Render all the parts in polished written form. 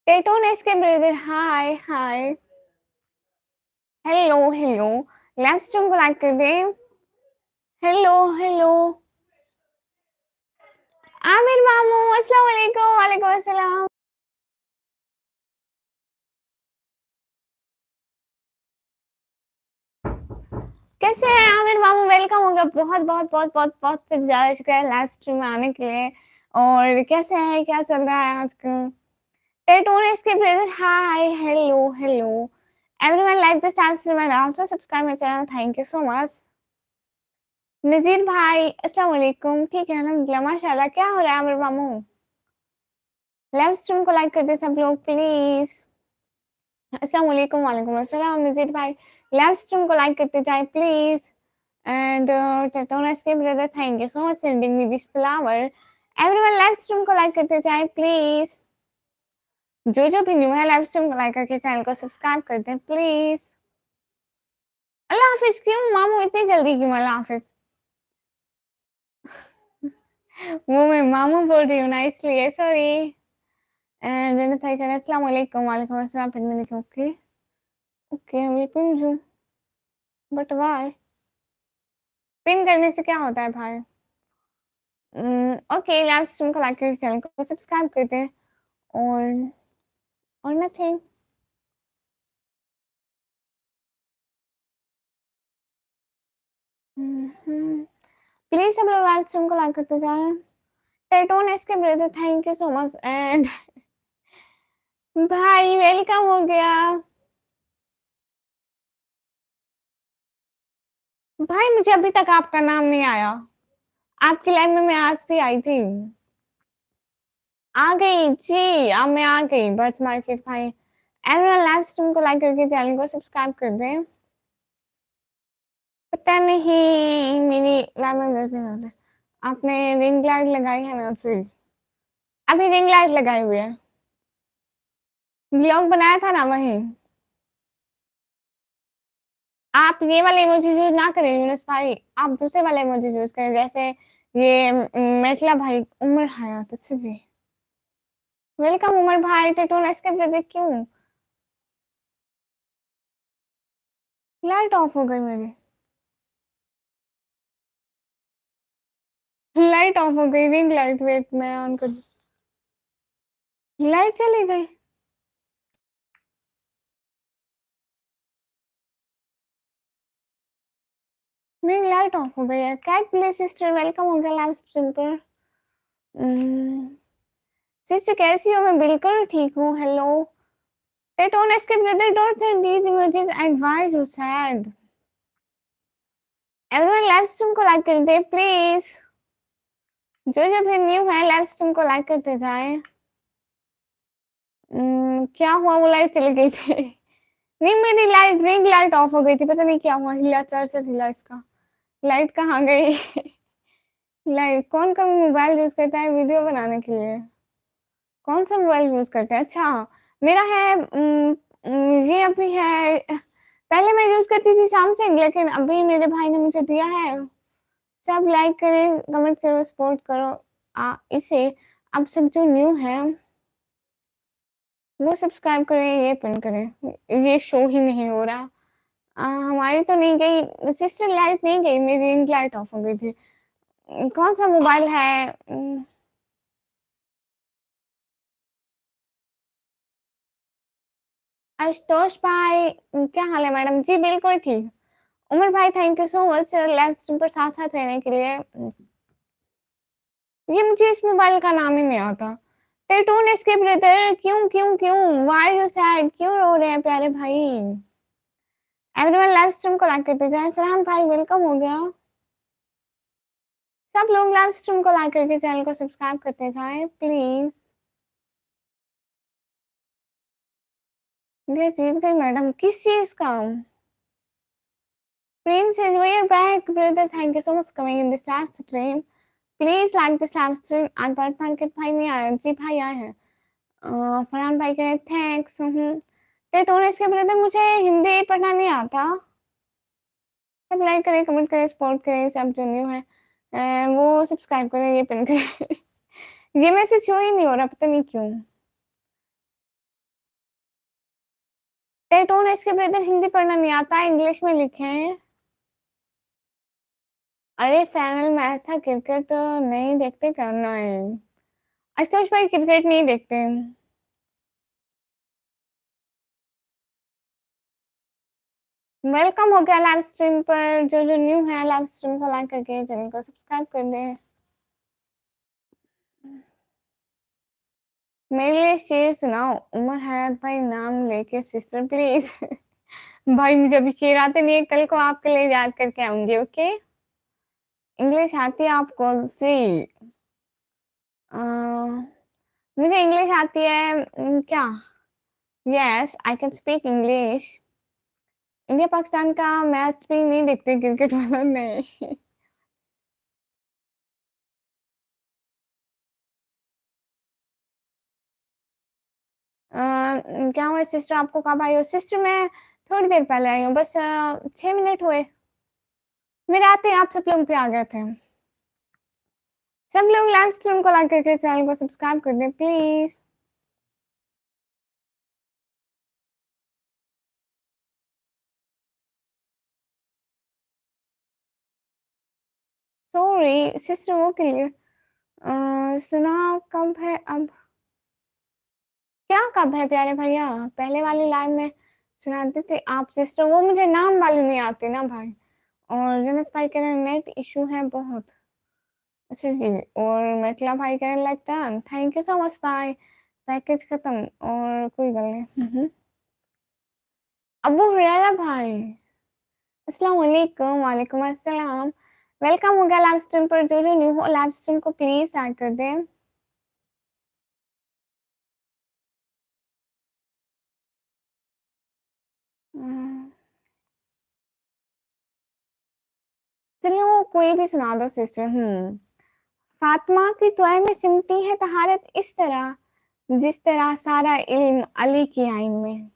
Tetone escape brother. Hi, hi. Hello hello. Live stream को like कर दें। Hello hello. Aamir मामू अस्सलाम वालेकुम। वालेकुम अस्सलाम। कैसे हैं आमिर मामू? वेलकम हो गया। बहुत बहुत बहुत बहुत बहुत से ज्यादा शुक्रिया लाइव स्ट्रीम में आने के लिए। और कैसे हैं, क्या चल रहा है आजकल? टेटोन escape brother. Hi, hello, hello. Everyone like this live stream and also subscribe my channel. Thank you so much. नजीर भाई अस्सलाम वालेकुम। ठीक है अल्हम्दुलिल्लाह माशाल्लाह। क्या हो रहा है आमिर मामू? लाइव स्ट्रीम को लाइक कर दे सब लोग प्लीज। अस्सलाम वालेकुम। वालेकुम अस्सलाम नजीर भाई। लाइव स्ट्रीम को लाइक करते जाए प्लीज। एंड टेटोन escape brother, thank you so much sending me this flower. Everyone live stream को लाइक करते जाए प्लीज। जो भी न्यू है लाइव स्ट्रीम को लाइक करके चैनल को सब्सक्राइब कर दें प्लीज। अल्लाह हाफिज क्यों मामू? इतनी जल्दी क्यों अल्लाह हाफिज? वो मैं मामू बोल रही हूँ ना इसलिए सॉरी। एंड भाई कह रहे अस्सलाम वालेकुम। वालेकुम अस्सलाम। फिर मैंने कहा okay okay I will pin you but why? Pin करने से क्या होता है भाई? ओके लाइव स्ट्रीम को लाइक करके चैनल को सब्सक्राइब कर दें और नथिंग। प्लीज सब लोग लाइव स्ट्रीम को लाइक करते जाएं। टेटोन SK brother thank you so much. And भाई वेलकम हो गया। भाई मुझे अभी तक आपका नाम नहीं आया। आपकी लाइव में मैं आज भी आई थी। आ गई जी। अब मैं आ गई बर्ड्स मार्केट भाई। एवरीवन लाइव स्ट्रीम को लाइक करके चैनल को सब्सक्राइब कर दें। पता नहीं मेरी लाइव में नहीं होता। आपने रिंग लाइट लगाई है ना सिर्फ? अभी रिंग लाइट लगाई हुई है। व्लॉग बनाया था ना वही। आप ये वाले इमोजी यूज ना करें यूनुस भाई। आप दूसरे वाले इमोजी यूज करें जैसे ये मेटला भाई उमर हयात। अच्छा जी वेलकम उमर भाई। टेटोन एसके ब्रदर क्यों लाइट ऑफ हो गई मेरी? लाइट ऑफ हो गई रिंग लाइट। वेट मैं ऑन कर। लाइट चली गई। रिंग लाइट ऑफ हो गई है। कैट प्ले सिस्टर वेलकम हो गया लाइव स्ट्रीम पर। सिस्टर कैसी हो? मैं बिल्कुल ठीक हूँ। हेलो टेटोन SK brother don't send these emojis and why you sad? Everyone live stream को लाइक कर दे प्लीज। जो भी न्यू है लाइव स्ट्रीम को लाइक करते जाएं। क्या हुआ? वो लाइट चली गई थी। नहीं मेरी लाइट रिंग लाइट ऑफ हो गई थी। पता नहीं क्या हुआ। हिला चार्जर हिला इसका। लाइट कहाँ गई? लाइट कौन का मोबाइल यूज करता है वीडियो बनाने के लिए? कौन सा मोबाइल यूज करते हैं? अच्छा मेरा है ये अभी है। पहले मैं यूज करती थी सैमसंग लेकिन अभी मेरे भाई ने मुझे दिया है। सब लाइक करें कमेंट करो सपोर्ट करो इसे। अब सब जो न्यू है वो सब्सक्राइब करें ये पिन करें। ये शो ही नहीं हो रहा। हमारी तो नहीं गई सिस्टर लाइट नहीं गई मेरी रिंग लाइट ऑफ हो गई थी। कौन सा मोबाइल है? आशुतोष भाई क्या हाल है मैडम जी? बिल्कुल ठीक। उमर भाई thank you so much live stream पर साथ साथ रहने के लिए। ये मुझे इस मोबाइल का नाम ही नहीं आता। टेटून इसके ब्रदर क्यों क्यों क्यों व्हाई यू सैड? क्यों रो रहे हैं प्यारे भाई? एवरीवन लाइव स्ट्रीम को लाइक करते जाए। फरहान भाई वेलकम हो गया। सब लोग लाइव स्ट्रीम को लाइक करके चैनल को सब्सक्राइब करते जाए प्लीज। ये जीत गई मैडम किस चीज का? Prince says we are back brother. Thank you so much coming in this live stream. Please like this live stream। आज बर्ड मार्केट भाई नहीं आया जी भाई आए हैं। फरहान भाई कह रहे थैंक्स। टेटोन इसके ब्रदर मुझे हिंदी पढ़ना नहीं आता। सब लाइक करें कमेंट करें सपोर्ट करें। सब जो न्यू है वो सब्सक्राइब करें ये पिन करें। ये मैसेज शो ही नहीं हो रहा पता नहीं क्यों। टेटोन इसके ब्रदर हिंदी पढ़ना नहीं आता, इंग्लिश में लिखे हैं। अरे फाइनल मैच था, क्रिकेट तो नहीं देखते, करना है। आशुतोष भाई क्रिकेट नहीं देखते। वेलकम हो गया लाइव स्ट्रीम पर। जो जो न्यू है लाइव स्ट्रीम को लाइक करके चैनल को सब्सक्राइब कर दे। मेरे लिए शेर सुनाओ, उमर हयात भाई नाम लेके सिस्टर प्लीज। भाई मुझे अभी शेर आते नहीं है, कल को आपके लिए याद करके आऊंगी। ओके, इंग्लिश आती है आपको? सी मुझे इंग्लिश आती है। क्या? Yes I can speak English. India Pakistan का मैच भी नहीं देखते, क्रिकेट वाला नहीं। क्या हुआ सिस्टर, आपको कब आई हो? सिस्टर मैं थोड़ी देर पहले आई हूँ, बस 6 मिनट हुए। मेरे आते ही आप सब लोग भी आ गए थे। सब लोग लाइव स्ट्रीम को लाइक करके चैनल को सब्सक्राइब कर दें प्लीज। सॉरी सिस्टर, वो के लिए सुना कब है अब? क्या कब है प्यारे भैया? पहले वाली लाइन में सुनाते थे आप सिस्टर, वो मुझे नाम वाली नहीं आती ना भाई। और जनस भाई कह रहे नेट इशू है बहुत। अच्छा जी। और मेटला भाई कह रहे like done, thank you so much भाई। पैकेज खत्म और कोई गल नहीं। अबू हुरैरा भाई अस्सलाम वालेकुम। वालेकुम अस्सलाम। वेलकम हो गया लाइव स्ट्रीम पर। जो जो न्यू हो लाइव स्ट्रीम को प्लीज लाइक कर दें। चलिए वो कोई भी सुना दो सिस्टर। फातिमा की दुआ में सिमटी है तहारत इस तरह, जिस तरह सारा इल्म अली की आइन में।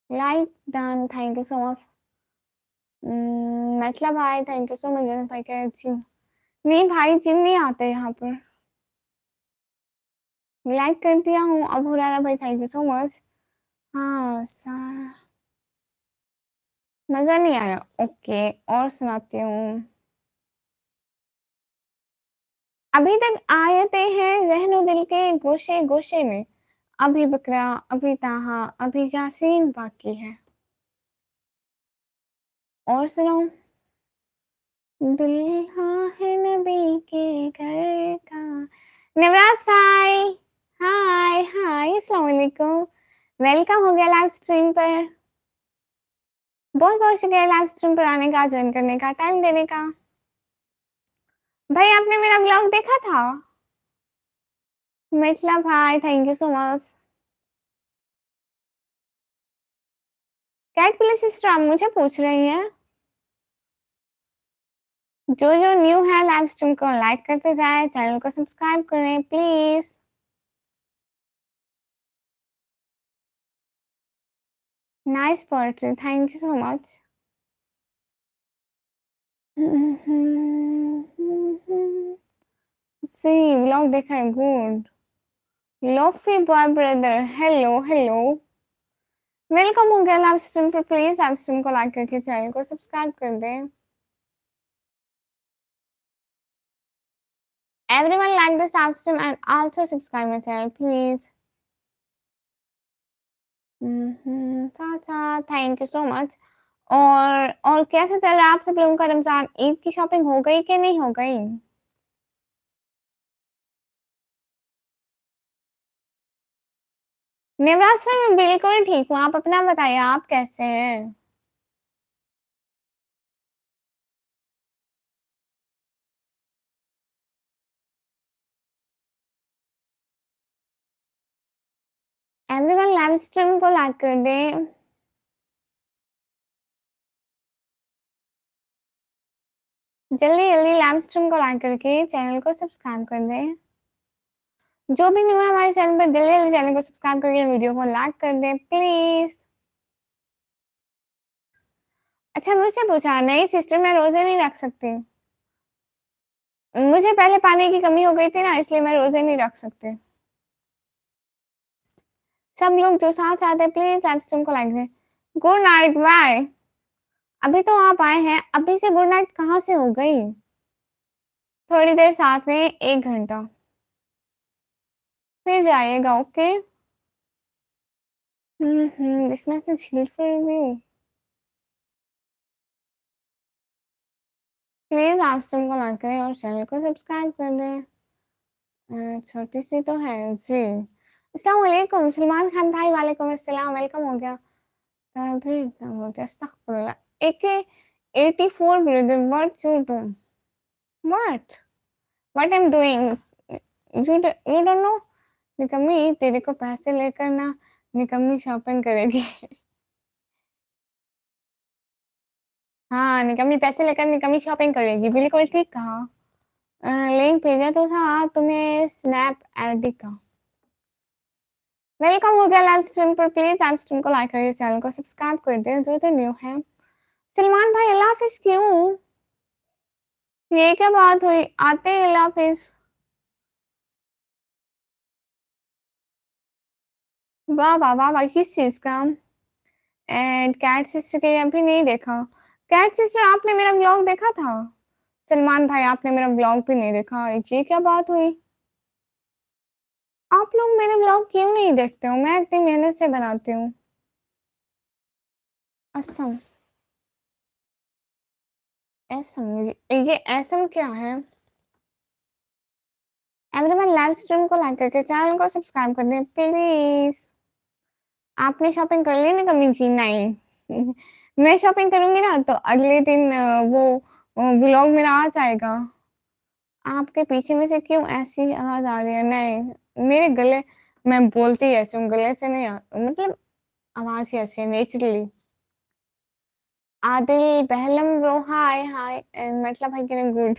Like done, thank you so much. मतलब भाई थैंक यू सो मच। जनस भाई कह जिन नहीं भाई, जिन नहीं आते यहाँ पर। लाइक कर दिया हूँ। अब हुरारा भाई थैंक यू सो मच। हाँ सारा मजा नहीं आया। ओके और सुनाती हूँ। अभी तक आयते हैं जहनो दिल के गोशे गोशे में, अभी बकरा अभी ताहा अभी यासीन बाकी है। और सुनाओ। दुल्हा है नबी के घर का। नवराज भाई हाय हाय अस्सलाम वालेकुम। वेलकम हो गया लाइव स्ट्रीम पर। बहुत बहुत शुक्रिया लाइव स्ट्रीम पर आने का, ज्वाइन करने का, टाइम देने का। भाई आपने मेरा ब्लॉग देखा था? मिथिला भाई thank you so much. Cat play sister आप मुझे पूछ रही हैं? जो जो न्यू है लाइव स्ट्रीम को लाइक करते जाए, चैनल को सब्सक्राइब करें please. Nice poetry, thank you so much. C vlog देखा है, good. Lofi boy brother hello hello. Welcome हो गया लाइव स्ट्रीम पर। प्लीज लाइव स्ट्रीम को लाइक करके चैनल को सब्सक्राइब कर दें। Everyone like this live stream and also subscribe my channel please. था थैंक यू सो मच। और कैसे चल रहा है आप सब लोगों का रमजान? ईद की शॉपिंग हो गई कि नहीं हो गई? नेवराज भाई मैं बिल्कुल ठीक हूँ, आप अपना बताइए आप कैसे हैं? एवरीवन लाइव स्ट्रीम को लाइक कर दे। जल्दी जल्दी लाइव स्ट्रीम को लाइक करके चैनल को सब्सक्राइब कर दे। जो भी न्यू है हमारे चैनल पर जल्दी जल्दी चैनल को सब्सक्राइब करके वीडियो को लाइक कर दे प्लीज। अच्छा मुझसे पूछा, नहीं सिस्टर मैं रोज़े नहीं रख सकती। मुझे पहले पानी की कमी हो गई थी ना, इसलिए मैं रोज़े नहीं रख सकती। सब लोग जो साथ-साथ हैं प्लीज़ लाइव स्ट्रीम को लाइक करें। Good night, bye. अभी तो आप आए हैं, अभी से गुड नाइट कहाँ से हो गई? थोड़ी देर साथ में 1 घंटा, फिर जाइएगा, ओके? इसमें से झील फिर भी प्लीज़ लाइव स्ट्रीम को लाइक करें और चैनल को सब्सक्राइब कर दें। छोटी सी तो है जी। अस्सलाम वालेकुम सलमान खान भाई, वालेकुम अस्सलाम, वेलकम हो गया। तभी इतना बोलते हैं, अस्तगफुरुल्लाह। एके 84 brother, what you do? What? What I am doing? You don't know? निकम्मी तेरे को पैसे लेकर ना निकम्मी शॉपिंग करेगी। हाँ, निकम्मी पैसे लेकर निकम्मी शॉपिंग करेगी, बिल्कुल ठीक कहा। लिंक भेजा तो था तुम्हें स्नैप आईडी का। वेलकम हो गया लाइव स्ट्रीम पर, प्लीज लाइव स्ट्रीम को लाइक करिए, चैनल को सब्सक्राइब कर दे जो तो न्यू है। सलमान भाई अल्लाह हाफिज क्यों? ये क्या बात हुई? आते ही अल्लाह हाफिज। वाह वाह वाह वाह, किस चीज का? एंड कैट सिस्टर के अभी नहीं देखा। कैट सिस्टर आपने मेरा व्लॉग देखा था? सलमान भाई आपने मेरा व्लॉग भी नहीं देखा, ये क्या बात हुई? आप लोग मेरे व्लॉग क्यों नहीं देखते हो? मैं इतनी मेहनत से बनाती हूँ। असम, असम, ये असम क्या है? एवरीवन लाइव स्ट्रीम को लाइक करके चैनल को सब्सक्राइब कर दें प्लीज। आपने शॉपिंग कर ली ना कमी जी? नहीं। मैं शॉपिंग करूंगी ना तो अगले दिन वो व्लॉग मेरा आ जाएगा। आपके पीछे में से क्यों ऐसी आवाज आ रही है? नहीं, मेरे गले, मैं बोलती ऐसे हूँ, गले से नहीं मतलब आवाज ही ऐसी है नेचुरली। आदिल बहलम ब्रो, हाय हाय, मतलब है कि गुड।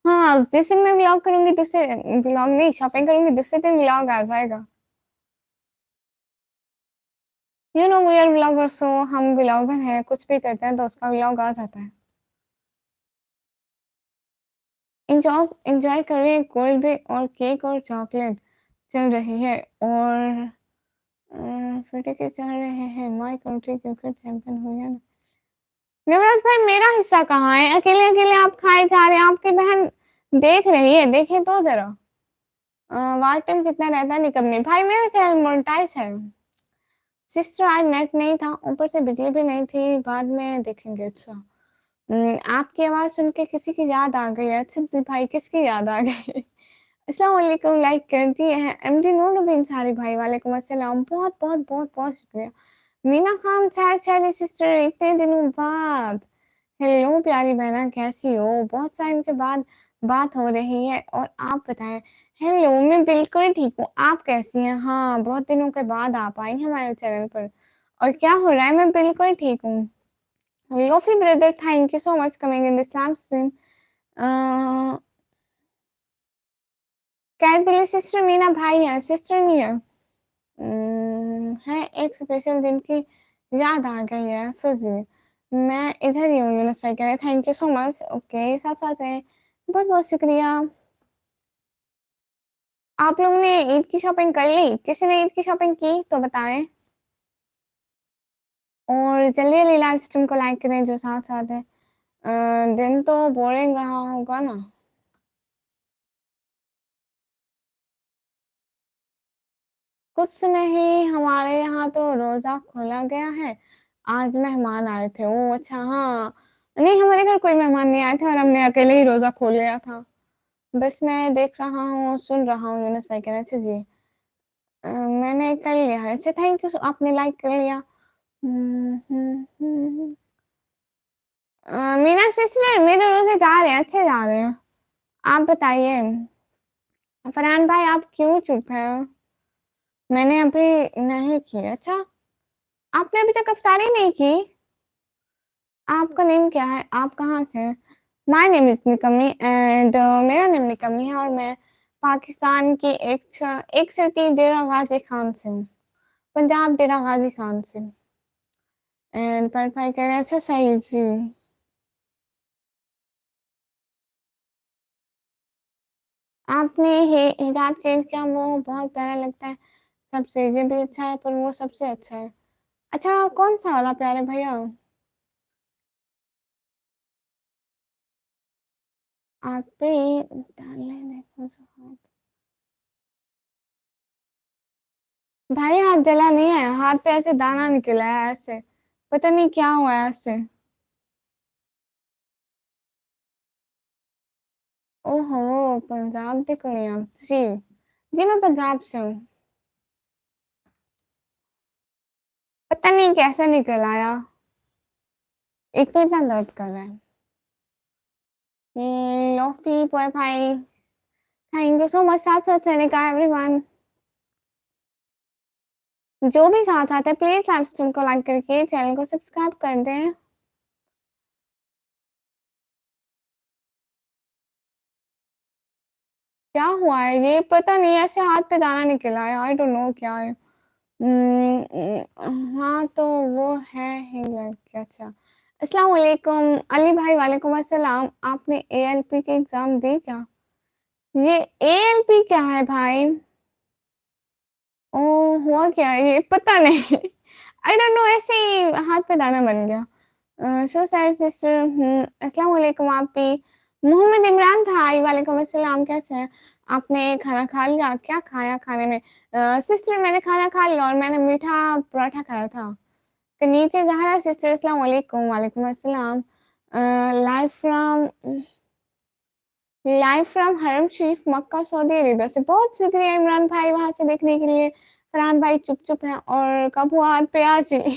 हाँ, जिस दिन मैं व्लॉग करूंगी दूसरे, व्लॉग नहीं शॉपिंग करूंगी दूसरे दिन व्लॉग आ जाएगा। You know we are vlogger, so हम व्लॉगर हैं, कुछ भी करते हैं तो उसका व्लॉग आ जाता है। एंजॉय एंजॉय कर रहे हैं, कोल्ड ड्रिंक और केक और चॉकलेट चल रही है, और फिर के चल रहे हैं, माय कंट्री क्रिकेट चैंपियन हुई है ना। युवराज भाई मेरा हिस्सा कहाँ है? अकेले अकेले आप खाए जा रहे हैं, आपकी बहन देख रही है, देखे तो जरा। वार टाइम कितना रहता है निकम्मी भाई? मेरा चैनल मोनेटाइज है। सिस्टर आज नेट नहीं था, ऊपर से बिजली भी नहीं थी, बाद में देखेंगे। अच्छा, आपकी आवाज सुन के किसी की याद आ गई है? अच्छा जी भाई, किसकी याद आ गई? अस्सलाम वालेकुम, लाइक कर दिए हैं एमडी नूर नबी अंसारी भाई, वालेकुम अस्सलाम, बहुत बहुत बहुत बहुत शुक्रिया। Meena Khan sad sad sister, इतने दिनों बाद। हेलो प्यारी बहना, कैसी हो? बहुत टाइम के बाद बात हो रही है, और आप बताएं। हेलो, मैं बिल्कुल ठीक हूँ, आप कैसी हैं? हाँ, बहुत दिनों के बाद आप आई हमारे चैनल पर। और क्या हो रहा है? मैं बिल्कुल ठीक हूँ। Lofi brother, thank you so much coming in this live stream. Cat billy sister Meena भाई है, सिस्टर नहीं है। है एक स्पेशल दिन की याद आ गई है सच में। मैं इधर ही हूँ, यूनुस भाई कह रहे thank you so much, okay साथ साथ रहे, बहुत बहुत शुक्रिया। आप लोगों ने ईद की शॉपिंग कर ली? किसी ने ईद की शॉपिंग की तो बताएं, और जल्दी जल्दी लाइव स्ट्रीम को लाइक करें जो साथ साथ है। दिन तो बोरिंग रहा होगा ना? कुछ नहीं, हमारे यहाँ तो रोजा खोला गया है। आज मेहमान आए थे। ओ अच्छा, हाँ। नहीं, हमारे घर कोई मेहमान नहीं आए थे और हमने अकेले ही रोजा खोल लिया था। बस मैं देख रहा हूँ, सुन रहा हूँ यूनुस भाई कहने से जी। मैंने कर लिया है। अच्छा थैंक यू, आपने लाइक कर लिया। हम्म। मीना सिस्टर मेरे रोजे जा रहे हैं, अच्छे जा रहे हैं। आप बताइए। फरहान भाई आप क्यों चुप है? मैंने अभी नहीं की। अच्छा, आपने अभी तक अफ्तारी नहीं की? आपका नेम क्या है? आप कहाँ से हैं? माय नेम इज निकमी एंड मेरा नेम निकमी है, और मैं पाकिस्तान की एक सिटी डेरा गाजी खान से हूँ, पंजाब डेरा गाजी खान से। एंड पर भाई कह रहे हैं अच्छा सही जी। आपने हिजाब चेंज किया वो बहुत प्यारा लगता है, सबसे ये भी अच्छा है पर वो सबसे अच्छा है। अच्छा कौन सा वाला प्यारे भैया? आप पे डाले देखो जो हाथ। भाई हाथ जला नहीं है, हाथ पे ऐसे दाना निकला है ऐसे, पता नहीं क्या हुआ है ऐसे। ओहो, पंजाब की कुड़िया जी। जी मैं पंजाब से हूँ। पता नहीं कैसे निकल आया, एक तो इतना दर्द कर रहा है। लोफी बॉय भाई, थैंक यू सो मच साथ साथ रहने का एवरीवन। जो भी साथ आता है प्लीज लाइव स्ट्रीम को लाइक करके चैनल को सब्सक्राइब कर दें। क्या हुआ है ये पता नहीं, ऐसे हाथ पे दाना निकला है, आई डोंट नो क्या है। हाँ तो वो है ही लड़की। अच्छा अस्सलाम वालेकुम अली भाई, वालेकुम अस्सलाम। आपने एएलपी की एग्जाम दी क्या? ये एएलपी क्या है भाई? ओ हुआ क्या है ये पता नहीं। आई डोंट नो, ऐसे ही हाथ पे दाना बन गया। So sad sister. अस्सलाम वालेकुम आप भी। मोहम्मद इमरान भाई वालेकुम अस्सलाम, कैसे हैं? आपने खाना खा लिया? क्या खाया खाने में? सिस्टर मैंने खाना खा लिया और मैंने मीठा पराठा खाया था। तो नीचे जहरा सिस्टर अस्सलाम वालेकुम, वालेकुम अस्सलाम। लाइव फ्रॉम हरम शरीफ मक्का सऊदी अरेबिया से, बहुत शुक्रिया इमरान भाई वहां से देखने के लिए। फरहान भाई चुप चुप है और कब हुआ प्याज ही।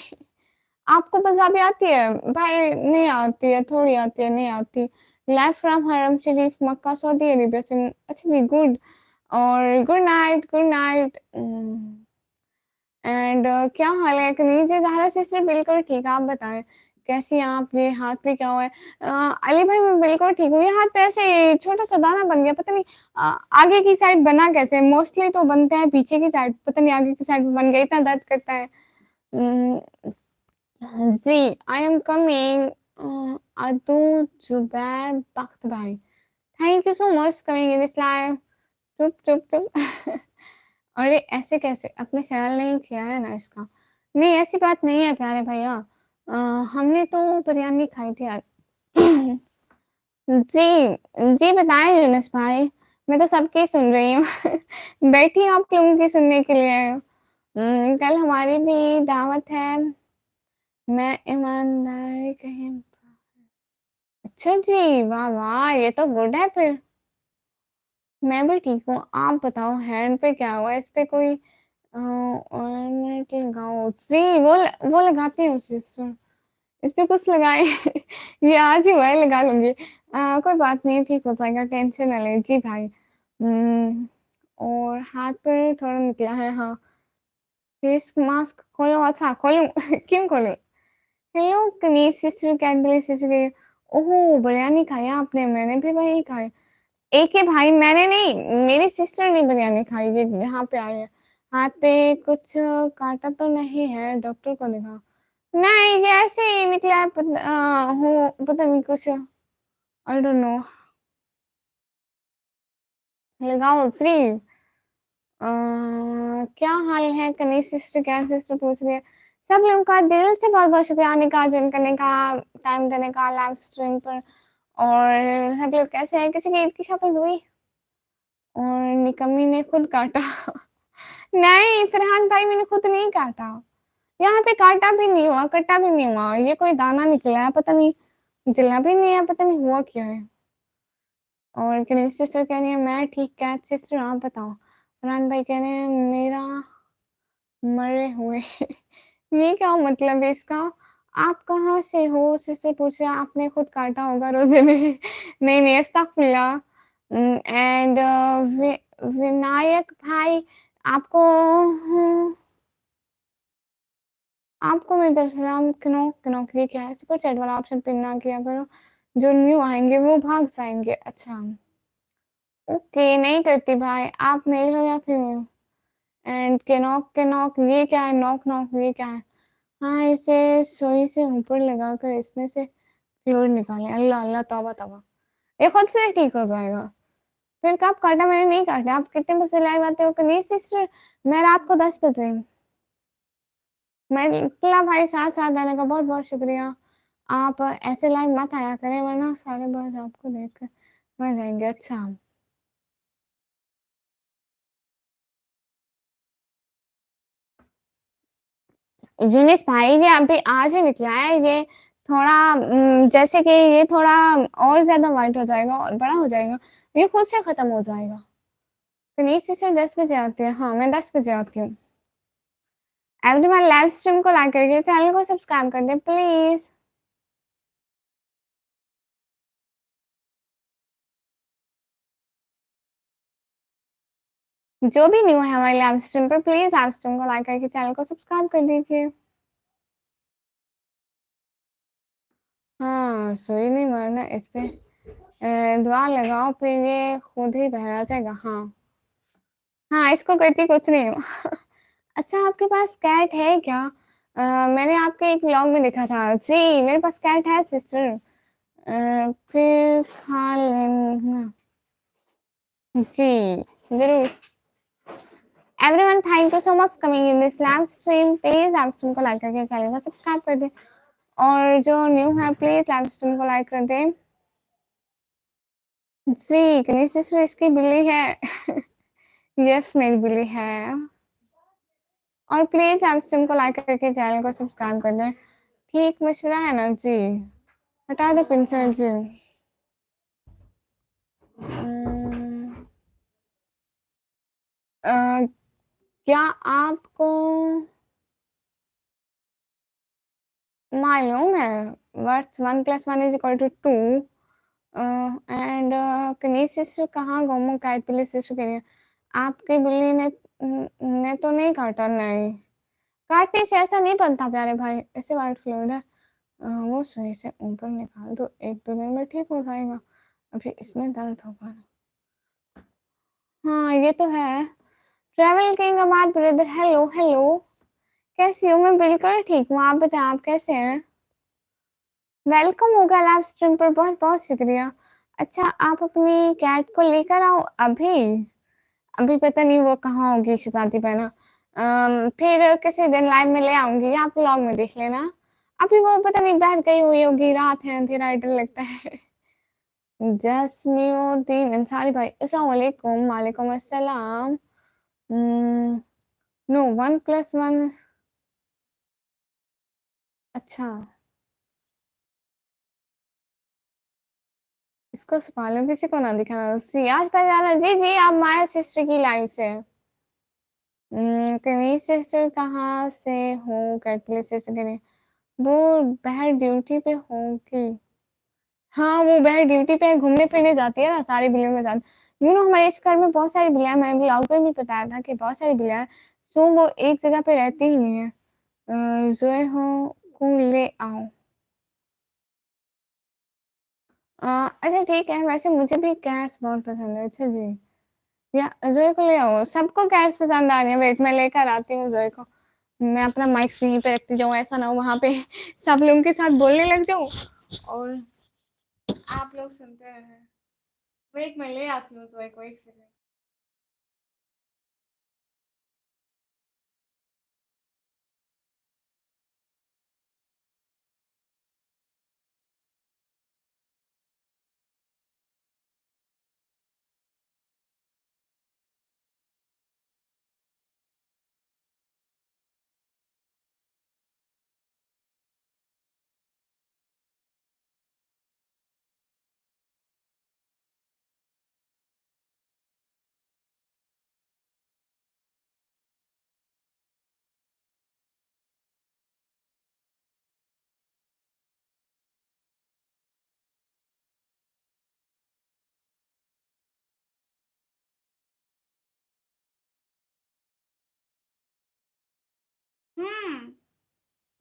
आपको पंजाबी आती है भाई? नहीं आती है, थोड़ी आती है, नहीं आती। लाइव फ्रॉम हरम शरीफ मक्का सऊदी अरेबिया से। अच्छा जी गुड। और good night good night. And क्या हाल है कनीजे जहरा सिस्टर? बिल्कुल ठीक है, आप बताएं कैसी हैं आप? ये हाथ पे क्या हुआ है? अली भाई मैं बिल्कुल ठीक हूँ। ये हाथ पे ऐसे छोटा सा दाना बन गया, पता नहीं आगे की साइड बना कैसे। मोस्टली तो बनते हैं पीछे की साइड, पता नहीं आगे की साइड बन गया, इतना दर्द करता है। अम, जी आई एम कमिंग। अदू जुबैर बख्त भाई, thank you so much coming in this live. चुप चुप चुप। अरे ऐसे कैसे, आपने ख्याल नहीं किया है ना इसका? नहीं ऐसी बात नहीं है प्यारे भैया। अ, हमने तो बिरयानी खाई थी आज। जी जी बताएं यूनुस भाई, मैं तो सबकी सुन रही हूँ। बैठी आप लोगों की सुनने के लिए। कल हमारी भी दावत है, मैं ईमानदारी कहीं। अच्छा जी, वाह वाह, ये तो गुड है फिर। मैं भी ठीक हूँ, आप बताओ हैंड पे क्या हुआ? इस पे कोई ऑर्नामेंट लगाओ जी। वो लगाती हूँ सिस्टर, इस पे कुछ लगाए। ये आज ही हुआ है, लगा लूंगी। कोई बात नहीं, ठीक हो जाएगा, टेंशन ना ले जी भाई। और हाथ पर थोड़ा निकला है हाँ। फेस मास्क खोलो, अच्छा खोलूं? क्यों खोलूं? Hello Kaneez sister, Cadbury sister. ओहो बिरयानी खाया आपने? मैंने भी वही खाया। एक ही भाई, मैंने नहीं, मेरी सिस्टर ने बिरयानी खाई। ये यहाँ पे आई है। हाथ पे कुछ काटा तो नहीं है? डॉक्टर को दिखा। नहीं ये ऐसे ही निकला है, हो पता नहीं कुछ, आई डोंट नो। लगाओ श्री। क्या हाल है कनीज सिस्टर? क्या सिस्टर पूछ रही है। सब लोगों का दिल से बहुत बहुत शुक्रिया आने का, ज्वाइन करने का, टाइम देने का लाइव स्ट्रीम पर। और सब लोग कैसे हैं? किसी की ईद की शॉपिंग हुई? और निकम्मी ने खुद काटा। नहीं फरहान भाई मैंने खुद नहीं काटा, यहाँ पे काटा भी नहीं हुआ, कटा भी नहीं हुआ, ये कोई दाना निकला है पता नहीं, जला भी नहीं है, पता नहीं हुआ क्या है। और कनीज सिस्टर कह रही है मैं ठीक, कैट सिस्टर आप बताओ। फरहान भाई कह रहे हैं मेरा मरे हुए। ये क्या मतलब है इसका? आप कहाँ से हो? सिस्टर पूछ रहा आपने खुद काटा होगा रोजे में। नहीं नहीं अस्तगफिरुल्लाह। एंड विनायक भाई, आपको आपको मेरी तरफ से सलाम। क्यों क्यों ये क्या है? सुपर चैट वाला ऑप्शन पिन ना किया करो, जो न्यू आएंगे वो भाग जाएंगे। अच्छा ओके नहीं करती भाई, आप मेल हो या फीमेल? एंड के नॉक ये क्या है? नॉक नॉक ये क्या है? हाँ, इसे सुई से ऊपर लगाकर इसमें से फ्लूइड निकालें। अल्लाह अल्लाह, तौबा तौबा। ये खुद से ठीक हो जाएगा। फिर कब काटा? मैंने नहीं काटा। आप कितने बजे लाइव आते हो कनीज सिस्टर? मैं रात को 10 बजे। मैं भाई साथ साथ आने का बहुत बहुत शुक्रिया। आप ऐसे लाइव मत आया करें वरना सारे बॉयज आपको देखकर मर जाएंगे। अच्छा, यूनिस भाई ये अभी आज ही निकला है। ये थोड़ा जैसे कि ये थोड़ा और ज्यादा वाइट हो जाएगा और बड़ा हो जाएगा, ये खुद से खत्म हो जाएगा। कनीज सिस्टर 10 बजे आती है। हाँ, मैं 10 बजे आती हूँ। एवरीवन लाइव स्ट्रीम को लाइक करके चैनल को सब्सक्राइब कर दे प्लीज। जो भी न्यू है हमारे लाइव स्ट्रीम पर, प्लीज लाइव स्ट्रीम को लाइक करके चैनल को सब्सक्राइब कर दीजिए। हाँ, सुई नहीं मारना इस पे। दुआ लगाओ फिर ये खुद ही बहरा जाएगा। हाँ हाँ, इसको करती कुछ नहीं हूँ। अच्छा, आपके पास कैट है क्या? मैंने आपके एक व्लॉग में देखा था। जी, मेरे पास कैट है सिस्टर। फिर खा लेना। जी जरूर। Everyone thank you so much coming in this live stream. Please live stream को लाइक करके चैनल को सब्सक्राइब कर दें और जो न्यू है प्लीज लाइव स्ट्रीम को लाइक कर दें। जी, गणेश सिस्टर इसकी बिल्ली है। यस, मेरी बिल्ली है। और प्लीज लाइव स्ट्रीम को लाइक करके चैनल को सब्सक्राइब कर दें। ठीक मशवरा है ना जी? हटा दो पिंसल जी। क्या आपको मालूम है वर्ड्स 1 + 1 = 2 एंड कनीज सिस्टर कहाँ गोमो कैट प्लीज सिस्टर कह रही है। आपकी बिल्ली ने तो नहीं काटा? नहीं, काटने से ऐसा नहीं बनता प्यारे भाई। ऐसे वाइट फ्लूइड है। वो सुई से ऊपर निकाल दो, 1-2 दिन में ठीक हो जाएगा। अभी इसमें दर्द होगा। हाँ, ये तो है। ट्रैवल किंग अमार ब्रदर, हेलो हेलो। कैसी हो? मैं बिल्कुल ठीक हूँ। आप बताएं, आप कैसे हैं? वेलकम होगा लाइव स्ट्रीम पर। बहुत बहुत शुक्रिया। अच्छा, आप अपनी कैट को लेकर आओ अभी। अभी पता नहीं वो कहाँ होगी शताब्दी पे ना। फिर किसी दिन लाइव में ले आऊंगी, आप व्लॉग में देख लेना। अभी वो पता नहीं बाहर गई हुई होगी, रात है, अंधेरा डर लगता है। जसमीउद्दीन अंसारी भाई, अस्सलाम वालेकुम। वालेकुम अस्सलाम। नो, 1 + 1। अच्छा, इसको संभालो, किसी को ना दिखाना। श्रियाज पहचाना? जी जी, आप माया सिस्टर की लाइव से। कनीज सिस्टर कहाँ से हो? कैटली सिस्टर के लिए वो बाहर ड्यूटी पे होगी। हाँ, वो बाहर ड्यूटी पे घूमने फिरने जाती है ना सारी बिल्लियों के साथ। हमारे इस घर में बहुत सारी बिल्लियां, मैंने ब्लॉग में भी बताया था कि बहुत सारी बिल्लियां हैं। सो वो एक जगह पे रहती ही नहीं है। जोए हो को ले आओ। अच्छा ठीक है, वैसे मुझे भी कैट्स बहुत पसंद है। अच्छा जी, या जोए को ले आओ। सबको कैट्स पसंद आ रही है। वेट, मैं लेकर आती हूँ जोए को। मैं अपना माइक यहीं पे रखती जाऊँ, ऐसा ना हो वहां पे सब लोगों के साथ बोलने लग जाऊँ और आप लोग सुनते रहे। वेट, मैं ले आती हूँ जोए को, एक सेकंड।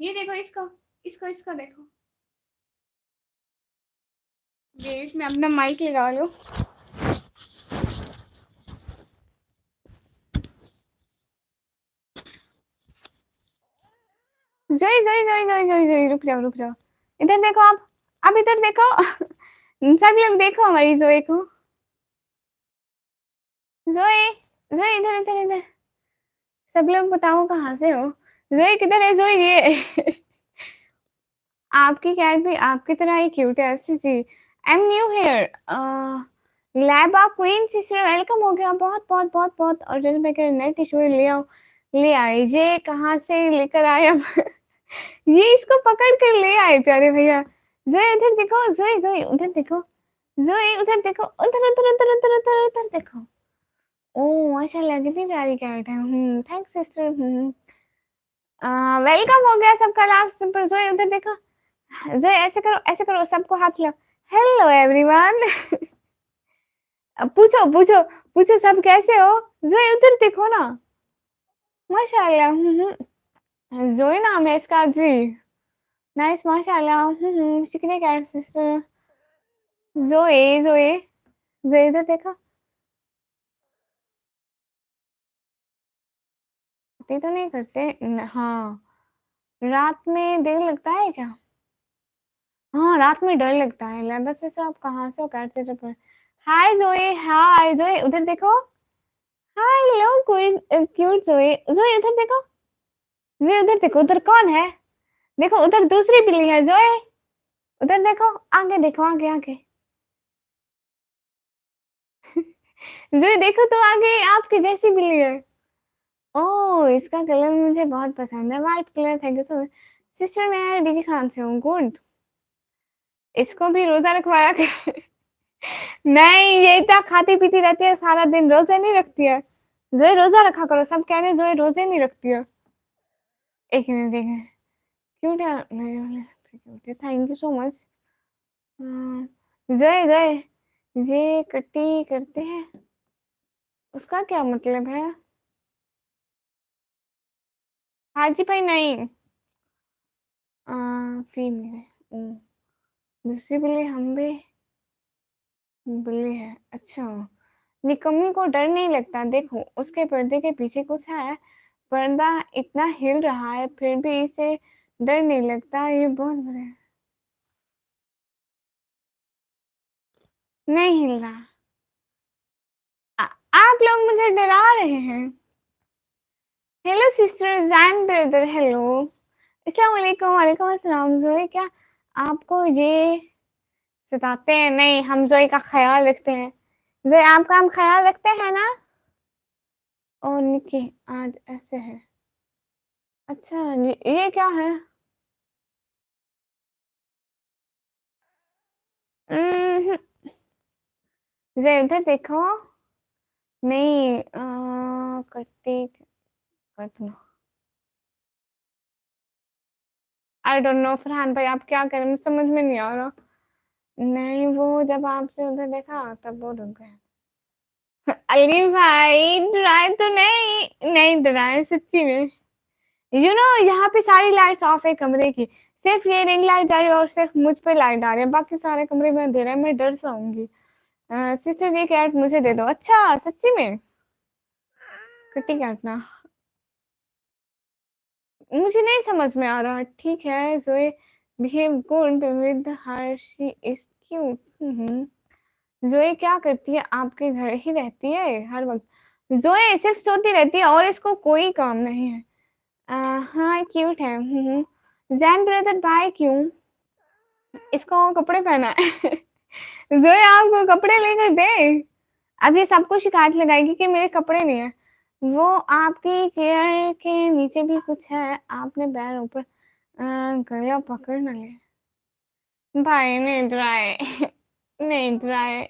ये देखो इसको, इसको इसको देखो। वेट, मैं अपना माइक लगा लूं। जोई जोई जोई जोई जोई जोई रुक जाओ, रुक जाओ। इधर देखो आप। अब इधर देखो। सब लोग देखो हमारी जोई को। जोई, जोई इधर इधर इधर। सब लोग बताओ कहाँ से हो? जोई किधर है जोई ये? आपकी कैट भी आपकी तरह ही क्यूट है ऐसी जी। I am new here. Laiba queen sister welcome हो गया। बहुत बहुत बहुत बहुत और जल्द मैं कह नेट इशू ले आओ, ले आए ये कहाँ से लेकर आए अब। ये इसको पकड़ कर ले आए प्यारे भैया। जोई उधर देखो, जोई जोई उधर देखो, जोई उधर देखो, उधर उधर उधर उधर उधर उधर देखो। ओह माशाल्लाह कितनी प्यारी कैट है। Thanks sister. वेलकम हो गया सबका लास्ट पर। जोई उधर देखो, जोई ऐसे करो सबको हाथ लगाओ। Hello everyone. पूछो पूछो पूछो सब कैसे हो? जोई उधर देखो ना। माशाल्लाह। जोई नाम है इसका जी। नाइस माशाल्लाह। शुक्रिया कैट सिस्टर। जोई जोई जोई इधर देखो। ये तो नहीं करते हाँ। रात में देर लगता है क्या? हाँ रात में डर लगता है। लैबा सिस्टर आप कहाँ से हो? कैट सिस्टर पर हाय जोई, हाय जोई उधर देखो। हाय लो क्यूट जोई, जोई उधर देखो, जोई उधर देखो, उधर कौन है? देखो उधर दूसरी बिल्ली है जोई। उधर देखो, आगे देखो, आगे आगे। जोई देखो तो आगे आपकी जैसी बिल्ली है। ओह इसका कलर मुझे बहुत पसंद है, white colour. Thank you so much sister. मैं डीजी खान से हूँ। गुड। इसको भी रोजा रखवाया कर। नहीं ये इतना खाती पीती रहती है सारा दिन, रोजे नहीं रखती है। जोई रोजा रखा करो, सब कह रहे हैं जोई रोजे नहीं रखती है। एक मिनट देखें। क्यूट है मेरे वाले सबसे क्यूट है। Thank you so much. जोई जोई ये कट्टी करते हैं उसका क्या मतलब है? हाजी भाई नहीं। फीमेल है। दूसरी बिल्ली हम भी बिल्ली है। अच्छा निकम्मी को डर नहीं लगता। देखो उसके पर्दे के पीछे कुछ है। पर्दा इतना हिल रहा है फिर भी इसे डर नहीं लगता। ये बहुत बुरा है। नहीं हिल रहा। आप लोग मुझे डरा रहे हैं। Hello sister Jain brother hello. अस्सलाम वालेकुम। वालेकुम अस्सलाम। जोई क्या आपको ये सताते हैं? नहीं हम जोई का ख्याल रखते हैं। जोई आपका हम ख्याल रखते हैं ना। और निकी आज ऐसे है। अच्छा ये क्या है? हम्म, जोई इधर देखो। नहीं कट्टी कटना। आई डोंट नो फरहान भाई आप क्या करें मुझे समझ में नहीं आ रहा। नहीं वो जब आपसे उधर देखा तब वो रुक गए। अली भाई डराए तो नहीं, नहीं डराए सच्ची में। यू नो यहाँ पे सारी लाइट्स ऑफ है कमरे की। सिर्फ ये रिंग लाइट जा रही है और सिर्फ मुझ पे लाइट आ रही है, बाकी सारे कमरे में अंधेरा है। मैं डर जाऊंगी। सिस्टर ये कैट मुझे दे दो। अच्छा सच्ची में किट्टी काटना मुझे नहीं समझ में आ रहा। ठीक है Joey behave good with her she is cute. Joey क्या करती है? आपके घर ही रहती है हर वक्त। जोए सिर्फ सोती रहती है और इसको कोई काम नहीं है। हाँ क्यूट है। जैन ब्रदर बाय क्यों? इसको कपड़े पहना है। जोए आपको कपड़े लेकर दे। अब ये सबको शिकायत लगाएगी कि मेरे कपड़े नहीं है। वो आपकी चेयर के नीचे भी कुछ है, आपने पैर ऊपर गला पकड़ न ले। भाई नहीं डराए। नहीं डराए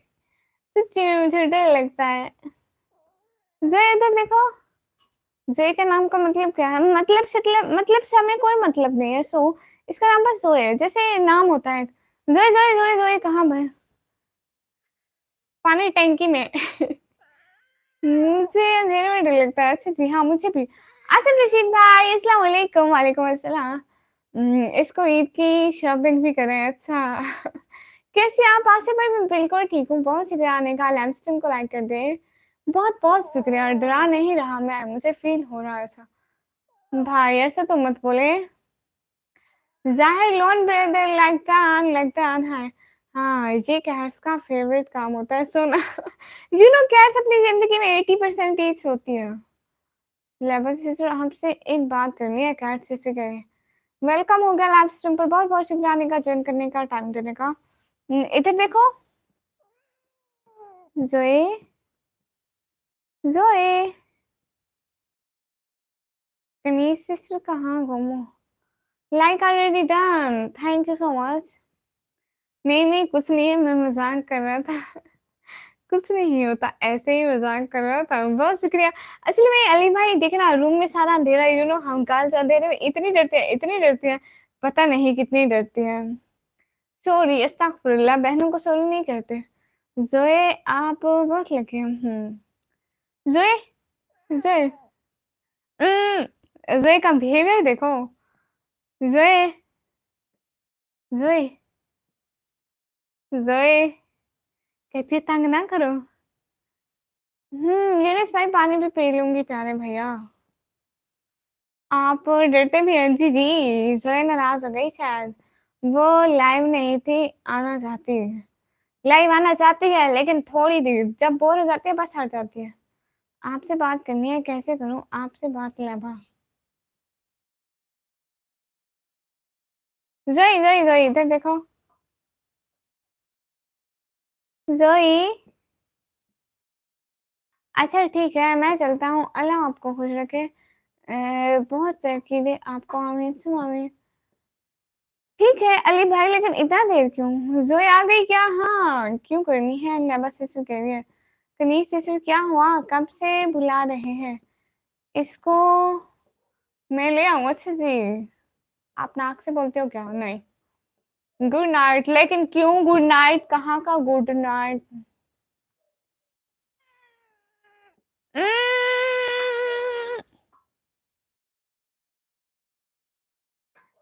सच्ची में मुझे डर लगता है। जोए इधर देखो। जोए के नाम का मतलब क्या है? मतलब से हमें कोई मतलब नहीं है। सो इसका नाम बस जोए है, जैसे नाम होता है। जोए जोए जोए जोए कहाँ है? पानी टैंकी में। मुझे अंधेरे में डर लगता है। अच्छा जी हाँ मुझे भी। आसिफ रशीद भाई अस्सलाम वालेकुम। वालेकुम अस्सलाम। इसको ईद की शॉपिंग भी करें। अच्छा। कैसे आप आसिफ भाई? मैं बिल्कुल ठीक हूँ। बहुत शुक्रिया आने का। लैम्प स्ट्रीम को लाइक कर दे। बहुत बहुत शुक्रिया। डरा नहीं रहा मैं, मुझे फील हो रहा है। अच्छा भाई ऐसा तो मत बोले। ज़ाहिर लोन ब्रदर लगता है। हाँ, ये कैट्स का फ़ेवरेट काम होता है सोना। कैट्स अपनी ज़िंदगी में 80% ही सोती हैं। लेबर सिस्टर हमसे एक बात करनी है, कैट सिस्टर कह रही है। वेलकम हो गया लाइव स्ट्रीम पर, बहुत-बहुत शुक्रिया आने का, जॉइन करने का, टाइम देने का। इधर देखो, ज़ोए, ज़ोए, कनीज़ सिस्टर कहाँ गुम हो? Like already done, thank you so much. नहीं, कुछ नहीं है, मैं मज़ाक कर रहा था। कुछ नहीं होता, ऐसे ही मज़ाक कर रहा था। बहुत शुक्रिया। असली में अली भाई देखिए ना, रूम में सारा अंधेरा, हम काल से अंधेरे में इतनी डरती हैं, पता नहीं कितनी डरती हैं। सॉरी, अस्तगफुरुल्लाह, बहनों को सॉरी नहीं कहते। ज़ोए आप बहुत लकी हैं। ज़ोए, ज़ोए, ज़ोए का बिहेवियर देखो। ज़ोए, ज़ोए, ज़ोए कहती है तंग ना करो। यूनुस भाई पानी भी पी लूँगी प्यारे भैया। आप डरते भी हैं जी, ज़ोए नाराज़ हो गई शायद। वो लाइव नहीं थी, आना चाहती है। लाइव आना चाहती है लेकिन थोड़ी देर, जब बोर हो जाती है बस हट जाती है। आपसे बात करनी है, कैसे करूँ आपसे बात लाभा? ज़ोई, ज़ोई, ज़ोई इधर देखो। ज़ोई, अच्छा ठीक है, मैं चलता हूँ। अल्लाह आपको खुश रखे। बहुत तरक्की दे आपको, आमीन सुमा आमीन। ठीक है अली भाई, लेकिन इतना देर क्यों? ज़ोई आ गई क्या? हाँ, क्यों करनी है? नेबा सिस्टर कह रही है। कनीज़ सिस्टर क्या हुआ? कब से बुला रहे हैं? इसको मैं ले आऊँ? अच्छा जी। आप नाक से बोलते हो क्या? नहीं। गुड नाइट, लेकिन क्यों गुड नाइट? कहाँ का गुड नाइट?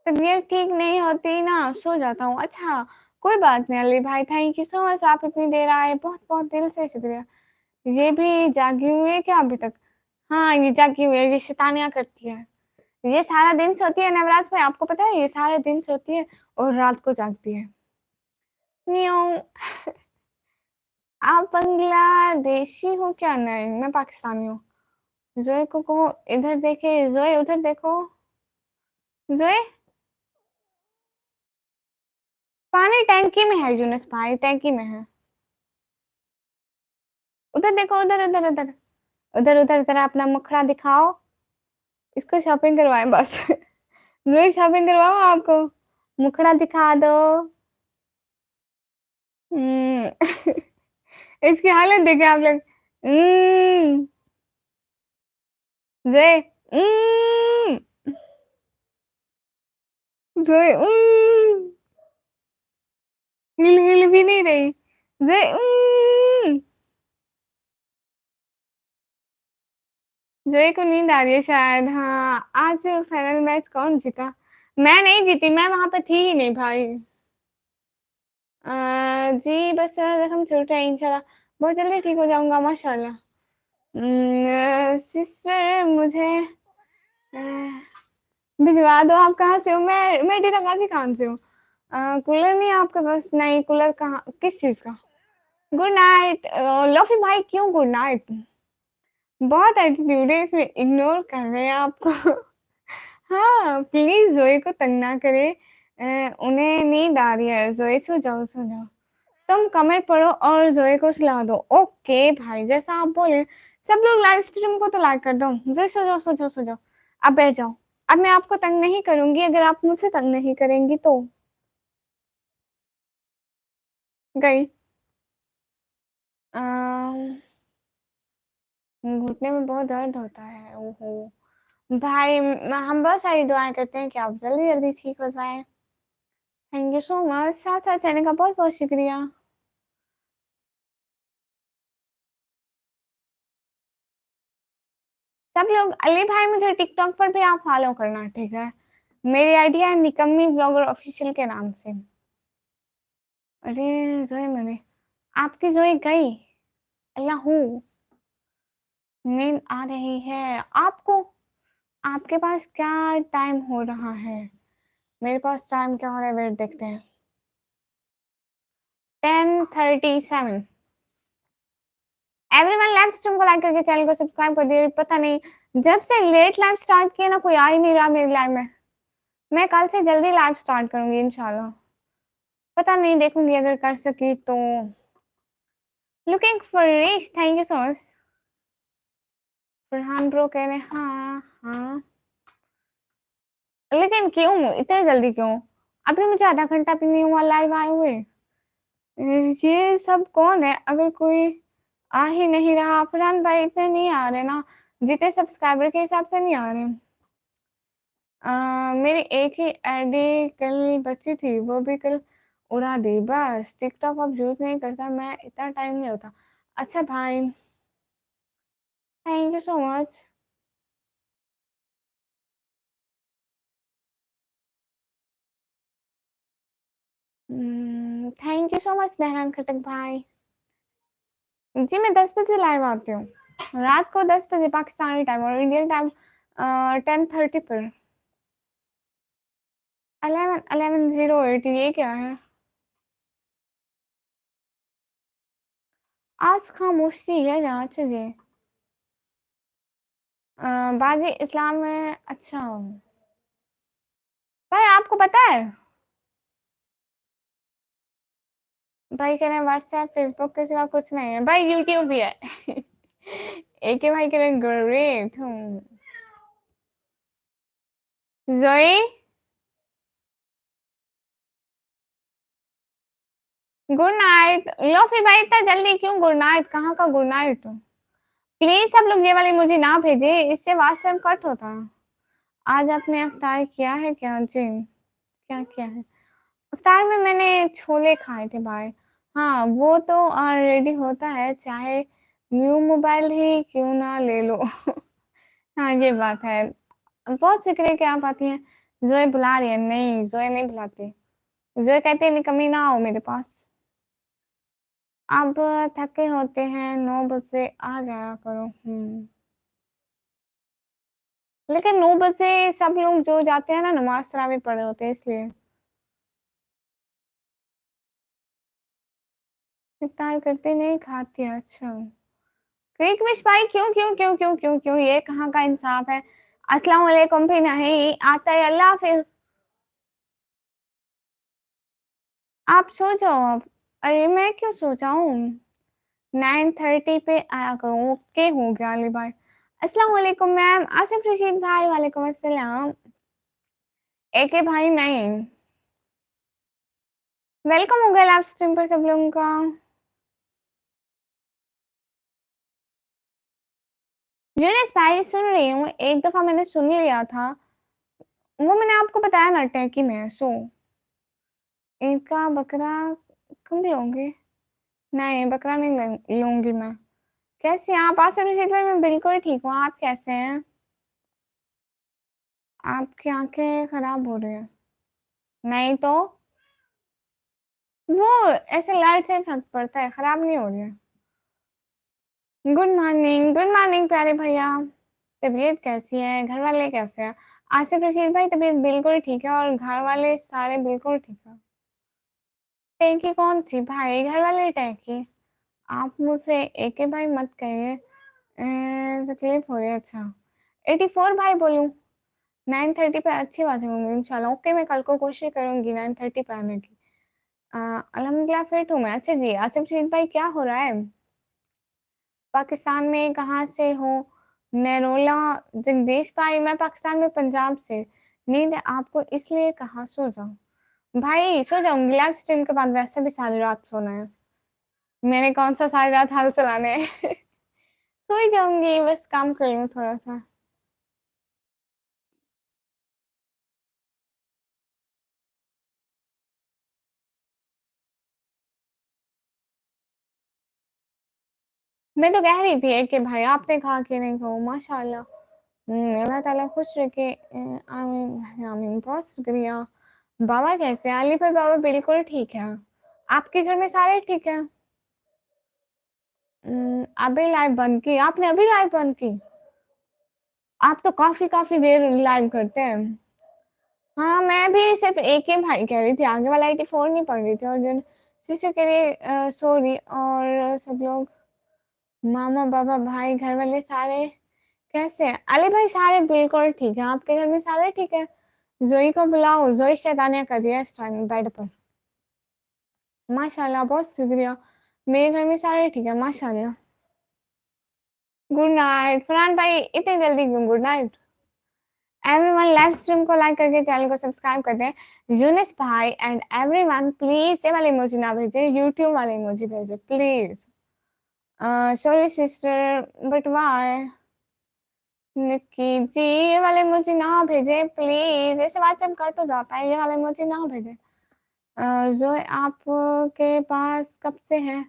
तबीयत ठीक नहीं होती ना, सो जाता हूँ। अच्छा, कोई बात नहीं अली भाई, थैंक यू सो मच, आप इतनी देर आए, बहुत-बहुत दिल से शुक्रिया। ये भी जागी हुई है क्या अभी तक? हाँ, ये जागी हुई है, ये शैतानियाँ करती है। ये सारा दिन सोती है नवराज भाई, आपको पता है ये सारा दिन सोती है और रात को जागती है। म्याऊँ। आप बांग्लादेशी हो क्या? नहीं, मैं पाकिस्तानी हूँ। ज़ोए को कहो इधर देखे, ज़ोए उधर देखो। ज़ोए, पानी टैंकी में है यूनुस भाई, टैंकी में है। उधर देखो, उधर। उधर ज़रा अपना मुखड़ा दिखाओ। इसको शॉपिंग करवाएँ बस। ज़ोए शॉपिंग करवाऊँ आपको? मुखड़ा दिखा दो। हुँ। इसकी हालत देखिए आप लोग। ज़ोए ज़ोए हिल भी नहीं रही। ज़ोए ज़ोए को नींद आ रही है शायद। हाँ, आज फाइनल मैच कौन जीता? मैं नहीं जीती, मैं वहाँ पे थी ही नहीं भाई। जी बस ज़ख्म चोट है, इंशाल्लाह बहुत जल्दी ठीक हो जाऊँगा माशाल्लाह। सिस्टर मुझे अ, भिजवा दो। आप कहाँ से हो? मैं डेरा गाज़ी खान से हूँ। कूलर नहीं है आपके पास? नहीं, कूलर कहाँ, किस चीज़ का? Good night. लोफी भाई क्यों गुड नाइट? बहुत एटीट्यूड है इसमें, इग्नोर कर रहे हैं आपको। हाँ, प्लीज़ ज़ोए को तंग ना करें। उन्हें नींद आ रही है। ज़ोए सो जाओ, सो जाओ। तुम कमेंट पढ़ो और ज़ोए को सुला दो। ओके भाई, जैसा आप बोले। सब लोग लाइव स्ट्रीम को तो लाइक कर दो। ज़ोए सो जाओ, सो जाओ, सो जाओ। अब बैठ जाओ। अब मैं आपको तंग नहीं करूँगी, अगर आप मुझसे तंग नहीं करेंगी तो। गई। अ, घुटने में बहुत दर्द होता है। ओहो! भाई हम बहुत सारी दुआएँ करते हैं कि आप जल्दी-जल्दी ठीक हो जाएँ। Thank you so much. साथ-साथ रहने का बहुत-बहुत शुक्रिया। सब लोग अली भाई मुझे टिकटॉक पर भी आप फॉलो करना, ठीक है? मेरी आईडी है निकम्मी ब्लॉगर ऑफिशियल के नाम से। अरे! ज़ोए मेरी, आपकी ज़ोए गई। अल्लाहू! नींद आ रही है। आपको आपके पास क्या टाइम हो रहा है? मेरे पास टाइम क्या हो रहा है, वेट देखते हैं। 10:37। एवरीवन लाइव स्ट्रीम को लाइक करके चैनल को सब्सक्राइब कर दिए। पता नहीं जब से लेट लाइव स्टार्ट किया ना, कोई आ ही नहीं रहा मेरी लाइव में। मैं कल से जल्दी लाइव स्टार्ट करूंगी इंशाल्लाह। पता नहीं, देखूंगी अगर कर सकी तो। Looking for reach, thank you so much. Farhan bro कह रहे हाँ हाँ, लेकिन क्यों इतने जल्दी क्यों? अभी मुझे आधा घंटा भी नहीं हुआ लाइव आए हुए। ये सब कौन है? अगर कोई आ ही नहीं रहा, फरहान भाई इतने नहीं आ रहे ना, जितने सब्सक्राइबर के हिसाब से नहीं आ रहे। मेरी एक ही आईडी कल बची थी, वो भी कल उड़ा दी। बस टिकटॉक अब यूज नहीं करता मैं, इतना टाइम नहीं होता। अच्छा भाई, thank you so much. Thank you so much Mehran Khattak भाई। जी मैं 10 बजे लाइव आती हूँ, रात को 10 बजे पाकिस्तानी टाइम, और इंडियन टाइम 10:30 पर। 11:08 ये क्या है? आज खामोशी है जहाँ। अच्छा जी। बाजी इस्लाम में, अच्छा भाई आपको पता है? भाई कह रहे हैं व्हाट्सएप फेसबुक के सिवा कुछ नहीं है। भाई यूट्यूब भी है। एक भाई कह रहे हैं ग्रेट। जोई गुड नाइट। लो फिर भाई, इतना जल्दी क्यों गुड नाइट? कहाँ का गुड नाइट? प्लीज सब लोग ये वाली मुझे ना भेजे, इससे व्हाट्सएप कट होता है। आज आपने अफ्तार किया है क्या? जी क्या किया है? अफ्तार में मैंने छोले खाए थे भाई। हाँ वो तो ऑलरेडी होता है, चाहे न्यू मोबाइल ही क्यों ना ले लो। हाँ ये बात है। बहुत सिकरे के आप आती हैं। जोए बुला रही है। नहीं जोए नहीं बुलाती। जोए कहती है निकम्मी ना आओ मेरे पास। अब थके होते हैं, 9 बजे आ जाया करो। लेकिन 9 बजे सब लोग जो जाते हैं ना, नमाज तरावी पढ़े होते हैं इसलिए। इफ्तार करते नहीं खाती? अच्छा क्रिक विश भाई, क्यों क्यों क्यों क्यों क्यों क्यों? ये कहाँ का इंसाफ है? अस्सलाम वालेकुम भी नहीं आता है। अल्लाह हाफिज। आप सो जाओ अब। अरे मैं क्यों सो जाऊं? 9:30 पे आया करो। ओके हो गया अली भाई। अस्सलाम वालेकुम मैम। आसिफ रशीद भाई वालेकुम अस्सलाम। एके भाई नहीं। वेलकम हो गया लाइव स्ट्रीम पर सब लोगों का। यूनिस भाई सुन रही हूँ, एक दफा मैंने सुन लिया था। वो मैंने आपको बताया ना, टैकी में सो इनका बकरा कब लोगे? नहीं बकरा नहीं लूंगी मैं। कैसे हैं आप आसिफ रशीद भाई? मैं बिल्कुल ठीक हूँ, आप कैसे हैं? आपकी आंखें खराब हो रही है? नहीं तो वो ऐसे लाइट से फर्क पड़ता है, खराब नहीं हो रही है। गुड मॉर्निंग, गुड मॉर्निंग प्यारे भैया। तबीयत कैसी है? घर वाले कैसे हैं? आसिफ रशीद भाई तबीयत बिल्कुल ठीक है, और घर वाले सारे बिल्कुल ठीक है। टैंकी कौन सी भाई? घर वाले टैंकी। आप मुझसे एके भाई मत कहिए, तकलीफ हो रही है। अच्छा 84 भाई बोलूं? 9:30 पे अच्छी बात होंगी इंशाल्लाह। ओके मैं कल को कोशिश करूंगी 9:30 पे आने की। अल्हम्दुलिल्लाह फिट हूँ मैं। अच्छा जी आसिफ रशीद भाई क्या हो रहा है? पाकिस्तान में कहाँ से हो? नरोला। जगदीश भाई मैं पाकिस्तान में पंजाब से। नींद है आपको इसलिए कहा सो जाओ। भाई सो जाऊंगी लाइव स्ट्रीम के बाद, वैसे भी सारी रात सोना है। मैंने कौन सा सारी रात हाल चलाने हैं। सो ही जाऊंगी, बस काम कर लूँ थोड़ा सा। मैं तो कह रही थी कि भाई आपने कहा कि नहीं कहो माशाल्लाह। अल्लाह ताला खुश रखे। आमीन आमीन, बहुत शुक्रिया। बाबा कैसे हैं? अली भाई बाबा बिल्कुल ठीक है। आपके घर में सारे ठीक है? अभी लाइव बंद की आपने? अभी लाइव बंद की? आप तो काफी काफी देर लाइव करते हैं। हाँ, मैं भी सिर्फ़ एक ही भाई कह रही थी, आगे वाला 84 नहीं पढ़ रही थी और जो सिस्टर कह रही सॉरी और सब लोग मामा, पापा, भाई, घर वाले सारे कैसे हैं? अली भाई सारे बिल्कुल ठीक हैं, आपके घर में सारे ठीक हैं? ज़ोई को बुलाओ, ज़ोई शैतानियाँ कर रही है इस टाइम बेड पर। माशाल्लाह, बहुत शुक्रिया। मेरे घर में सारे ठीक हैं, माशाल्लाह। Good night. फरहान भाई इतनी जल्दी क्यों good night? Everyone live stream को लाइक करके चैनल को सब्सक्राइब कर दें। यूनिस भाई एंड एवरीवन प्लीज ये वाले इमोजी ना भेजें, यूट्यूब वाले इमोजी भेजें please. Sorry sister but why? Nikki ji ये वाले इमोजी ना भेजें प्लीज, ऐसे व्हाट्सएप कट हो जाता है, ये वाले इमोजी ना भेजें। जो आपके पास कब से है?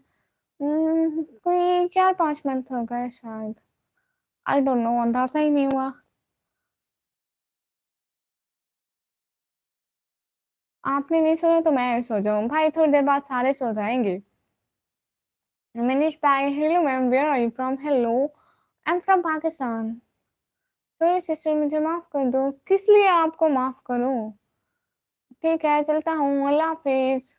कोई 4-5 मंथ हो गए शायद, आई डोंट नो, अंदाजा ही नहीं हुआ। आपने नहीं सोया तो मैं सो जाऊं भाई, थोड़ी देर बाद सारे सो जाएंगे। मनीष भाई hello ma'am, where are you from? Hello I am from Pakistan. Sorry sister मुझे माफ कर दो। किस लिए आपको माफ करूं? ठीक है चलता हूँ, अल्लाह हाफिज।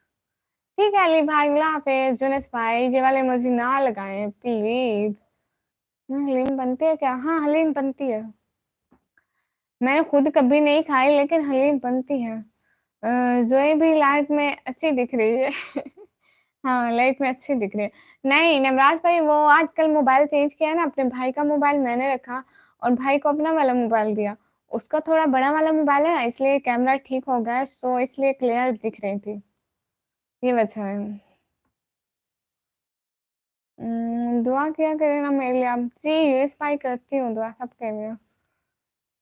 ठीक है अली भाई, अल्लाह हाफिज। जुनस भाई ये वाले मुझे ना लगाएं प्लीज। हलीम बनती है क्या? हाँ हलीम बनती है, मैंने खुद कभी नहीं खाई लेकिन हलीम बनती है। जोई भी लाइट में अच्छी दिख रही है। हाँ लाइट में अच्छी दिख रही है। नहीं नवराज भाई वो आजकल मोबाइल चेंज किया है ना, अपने भाई का मोबाइल मैंने रखा और भाई को अपना वाला मोबाइल दिया। उसका थोड़ा बड़ा वाला मोबाइल है ना, इसलिए कैमरा ठीक हो गया, सो इसलिए क्लियर दिख रही थी, ये वजह है। दुआ किया करें ना मेरे लिए आप जी, यूएस भाई करती हूँ दुआ सबके लिए।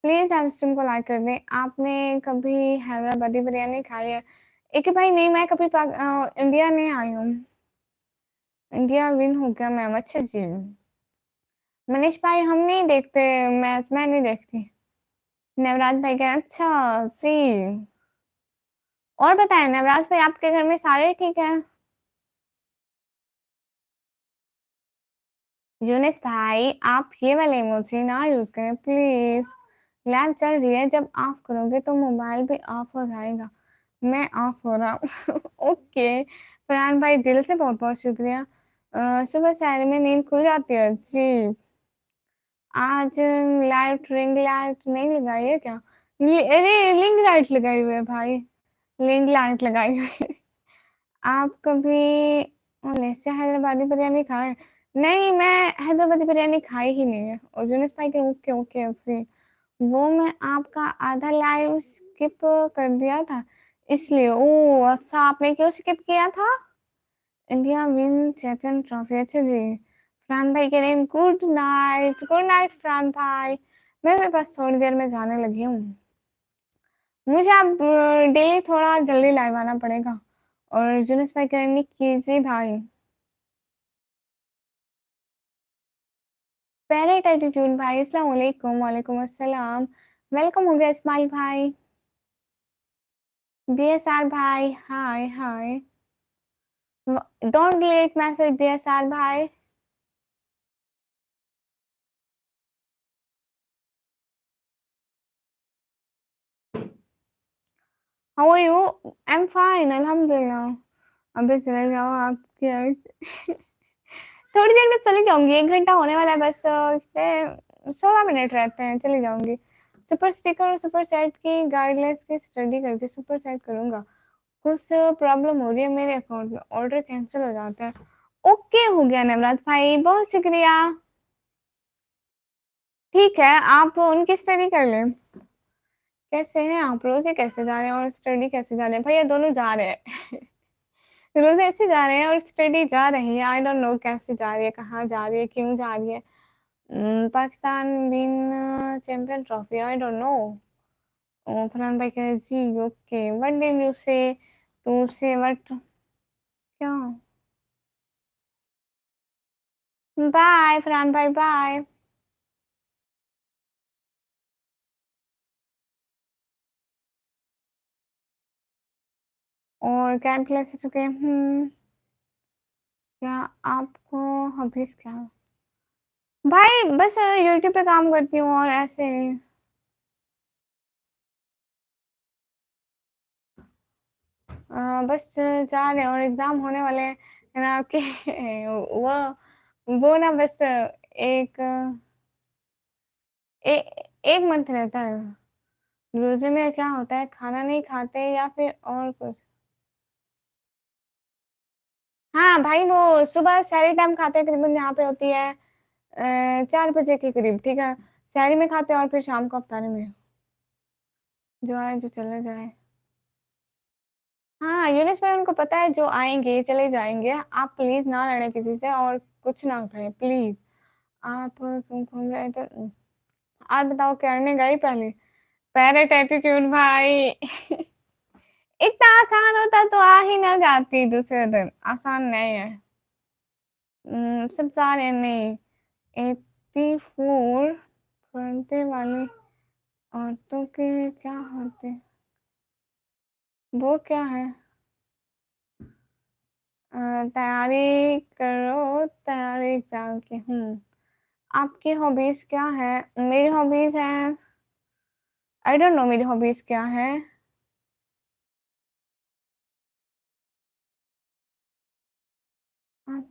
प्लीज आप स्ट्रीम को लाइक कर दें। आपने कभी हैदराबादी बिरयानी खाई है? एक भाई नहीं, मैं कभी इंडिया नहीं आई हूँ। इंडिया विन हो गया मैम, अच्छा जी। मनीष भाई हम नहीं देखते मैच, मैं नहीं देखती। नवराज भाई कह अच्छा सी। और बताएं नवराज भाई आपके घर में सारे ठीक हैं? यूनिस भाई आप ये वाले इमोजी ना यूज करें प्लीज, लैब चल रही है, जब ऑफ करोगे तो मोबाइल भी ऑफ हो जाएगा। मैं ऑफ हो रहा हूँ। ओके फरहान भाई दिल से बहुत बहुत शुक्रिया। सुबह सैर में नींद खुल जाती है जी। आज लाइट रिंग लाइट नहीं लगाई है क्या? अरे रिंग लाइट लगाई हुई है भाई, रिंग लाइट लगाई हुई है। आप कभी लेसे हैदराबादी बिरयानी खाए? नहीं मैं हैदराबादी बिरयानी खाई ही नहीं है। और यूनिस भाई के ओके ओके जी, वो मैं आपका आधा लाइव स्किप कर दिया था इसलिए। ओ अच्छा आपने क्यों स्किप किया था? इंडिया विन चैंपियन ट्रॉफी, अच्छा जी। फरहान भाई कह रहे हैं गुड नाइट फरहान भाई। मैं बस थोड़ी देर में जाने लगी हूँ, मुझे अब डेली थोड़ा जल्दी लाइव आना पड़ेगा। और जुनस भाई कह रहे हैं कीजिए भाई। पैरेट एटीट्यूड भाई अस्सलाम वालेकुम। वालेकुम अस्सलाम। वेलकम हो गया इस्माइल भाई। बीएसआर भाई hi hi. Don't delete message BSR भाई। How are you? I am fine अल्हम्दुलिल्लाह। अबे चले जाओ आप क्या। थोड़ी देर में चली जाऊंगी, 1 घंटा होने वाला है बस, कितने 16 मिनट रहते हैं, चली जाऊंगी। सुपर स्टिकर और सुपर चैट की गाइडलाइंस की स्टडी करके सुपर चैट करूंगा। कुछ प्रॉब्लम हो रही है मेरे अकाउंट में, ऑर्डर कैंसिल हो जाता है। ओके हो गया नवराज भाई, बहुत शुक्रिया। ठीक है आप उनकी स्टडी कर लें। कैसे हैं आप? रोजे कैसे जा रहे हैं और स्टडी कैसे जा रहे हैं? भैया दोनों जा रहे हैं। रोजे अच्छे जा रहे हैं और स्टडी जा रही है, आई डोंट नो कैसे जा रही है, कहाँ जा रही है, क्यों जा रही है। Pakistan win champion trophy, I don't know. Farhan भाई कह रहे जी ओके, व्हाट डिड यू से टू से व्हाट? क्या? बाय फरहान भाई बाय। और क्या क्लास चुके हैं? क्या आपको हॉबीज क्या है? भाई बस यूट्यूब पे काम करती हूँ और ऐसे बस जा रहे हैं और एग्ज़ाम होने वाले हैं ना आपके वो ना बस एक ए 1 मंथ रहता है। रोज़े में क्या होता है खाना नहीं खाते या फिर और कुछ? हाँ, भाई वो सुबह सहरी टाइम खाते हैं करीबन यहाँ पे होती है 4 बजे के करीब, ठीक है? सहरी में खाते हैं और फिर शाम को अफ्तारी में। जो आए जो चले जाए। हाँ, यूनुस भाई उनको पता है जो आएँगे चले जाएँगे। आप प्लीज़ ना लड़ें किसी से और कुछ ना कहें प्लीज़। आप क्यों घूम रहे थे? और बताओ करने गई पहले? पैरेट एटीट्यूड भाई। इतना आसान होता तो आ ही ना जाती दूसरे दिन। आसान नहीं है। सब सारे नहीं। 84 पढ़ने वाली औरतों के क्या होते? वो क्या है? तैयारी करो तैयारी एग्जाम की। आपकी हॉबीज क्या है? मेरी हॉबीज है आई डोंट नो मेरी हॉबीज क्या है। आप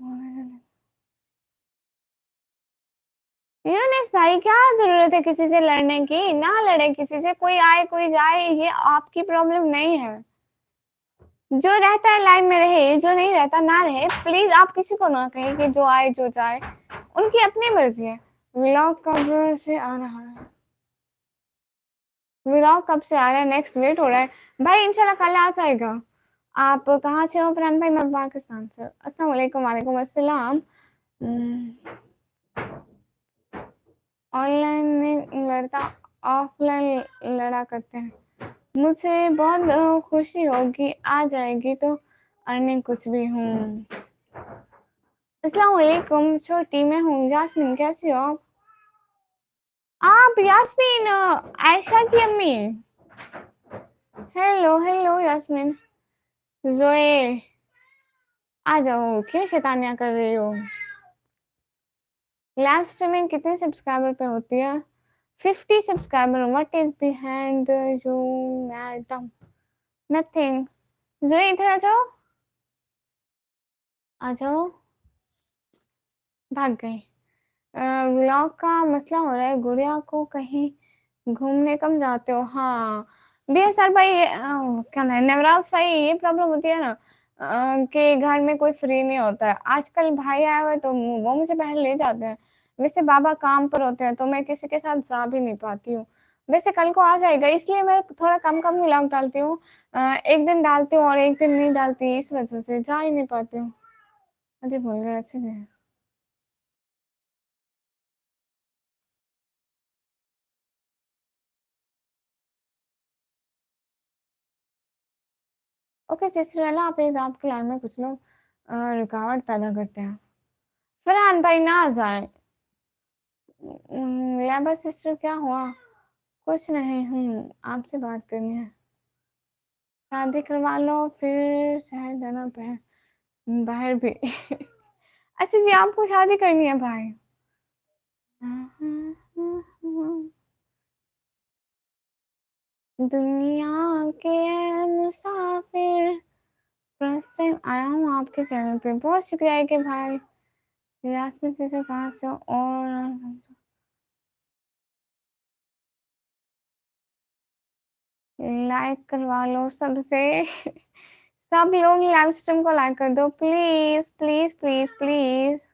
यूनिस भाई क्या जरूरत है किसी से लड़ने की? ना लड़े किसी से, कोई आए कोई जाए, ये आपकी प्रॉब्लम नहीं है। जो रहता है लाइन में रहे, जो नहीं रहता ना रहे। प्लीज आप किसी को ना कहें कि जो आए जो जाए, उनकी अपनी मर्जी है। व्लॉग कब से आ रहा है? व्लॉग कब से आ रहा है? नेक्स्ट वेट हो रहा है भाई, इंशाल्लाह कल आ जाएगा। आप कहाँ से हो फरहान भाई? मैं पाकिस्तान से। अस्सलाम वालेकुम। वालेकुम अस्सलाम। ऑनलाइन नहीं लड़ता, ऑफलाइन लड़ा करते हैं। मुझे बहुत खुशी होगी आ जाएगी तो अर्निंग कुछ भी हूँ। अस्सलाम वालेकुम, छोटी मैं हूँ यास्मीन, कैसी हो आप? यास्मीन आयशा की अम्मी। Hello hello Yasmeen. जोए आ जाओ, क्यों शैतानियां कर रही हो? लाइव स्ट्रीमिंग कितने सब्सक्राइबर पे होती है? 50 subscriber. What is behind you madam? Nothing. Joey इधर आ जाओ, आ जाओ। भाग गई। व्लॉग का मसला हो रहा है, गुड़िया को कहीं घूमने कम जाते हो? हाँ बीएसआर भाई, क्या नाम है नवराज भाई, ये प्रॉब्लम होती है ना कि घर में कोई फ्री नहीं होता है। आजकल भाई आए हुए तो वो मुझे पहले ले जाते हैं। वैसे बाबा काम पर होते हैं तो मैं किसी के साथ जा भी नहीं पाती हूँ। वैसे कल को आ जाएगा इसलिए मैं थोड़ा कम कम व्लॉग डालती हूँ। एक दिन डालती हूँ और एक दिन नहीं डालती, इस वजह से जा ही नहीं पाती हूँ। अरे भूल गए, अच्छे से। ओके सिस्टर, आप प्लीज आपके लाइन में कुछ लोग रुकावट पैदा करते हैं। फरहान भाई ना जाए। लेबर सिस्टर क्या हुआ? कुछ नहीं हूँ, आपसे बात करनी है। शादी करवा लो फिर शायद जाना पे बाहर भी। अच्छा जी, आपको शादी करनी है भाई? दुनिया के मुसाफिर, फर्स्ट टाइम आया हूँ आपके चैनल पे, बहुत शुक्रिया है कि भाई। यास्मीन सिस्टर कहाँ से हो? और लाइक करवा लो सबसे। सब लोग लाइव स्ट्रीम को लाइक कर दो please please please please.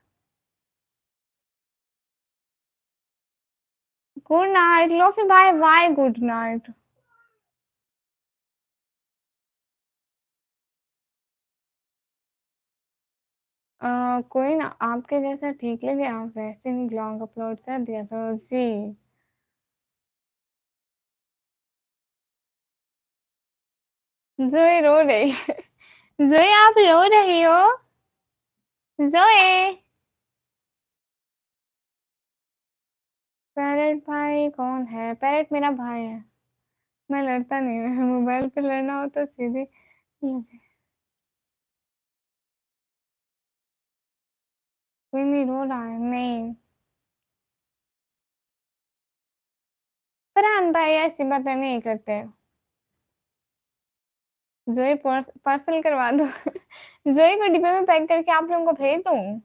Good night lofi भाई, वाई गुड नाइट? कोई ना, आपके जैसा ठीक लगे आप वैसे ही ब्लॉग अपलोड कर दिया करो जी। जोए रो रही है। जोए आप रो रही हो? जोए। पैरेट भाई कौन है? पैरेट मेरा भाई है। मैं लड़ता नहीं हूँ, मोबाइल पे लड़ना हो तो सीधे। कोई नहीं रो रहा है नहीं। फरहान भाई ऐसी बातें नहीं करते। जोई पार्सल करवा दो। जोई को डिब्बे में पैक करके आप लोगों को भेज दूं।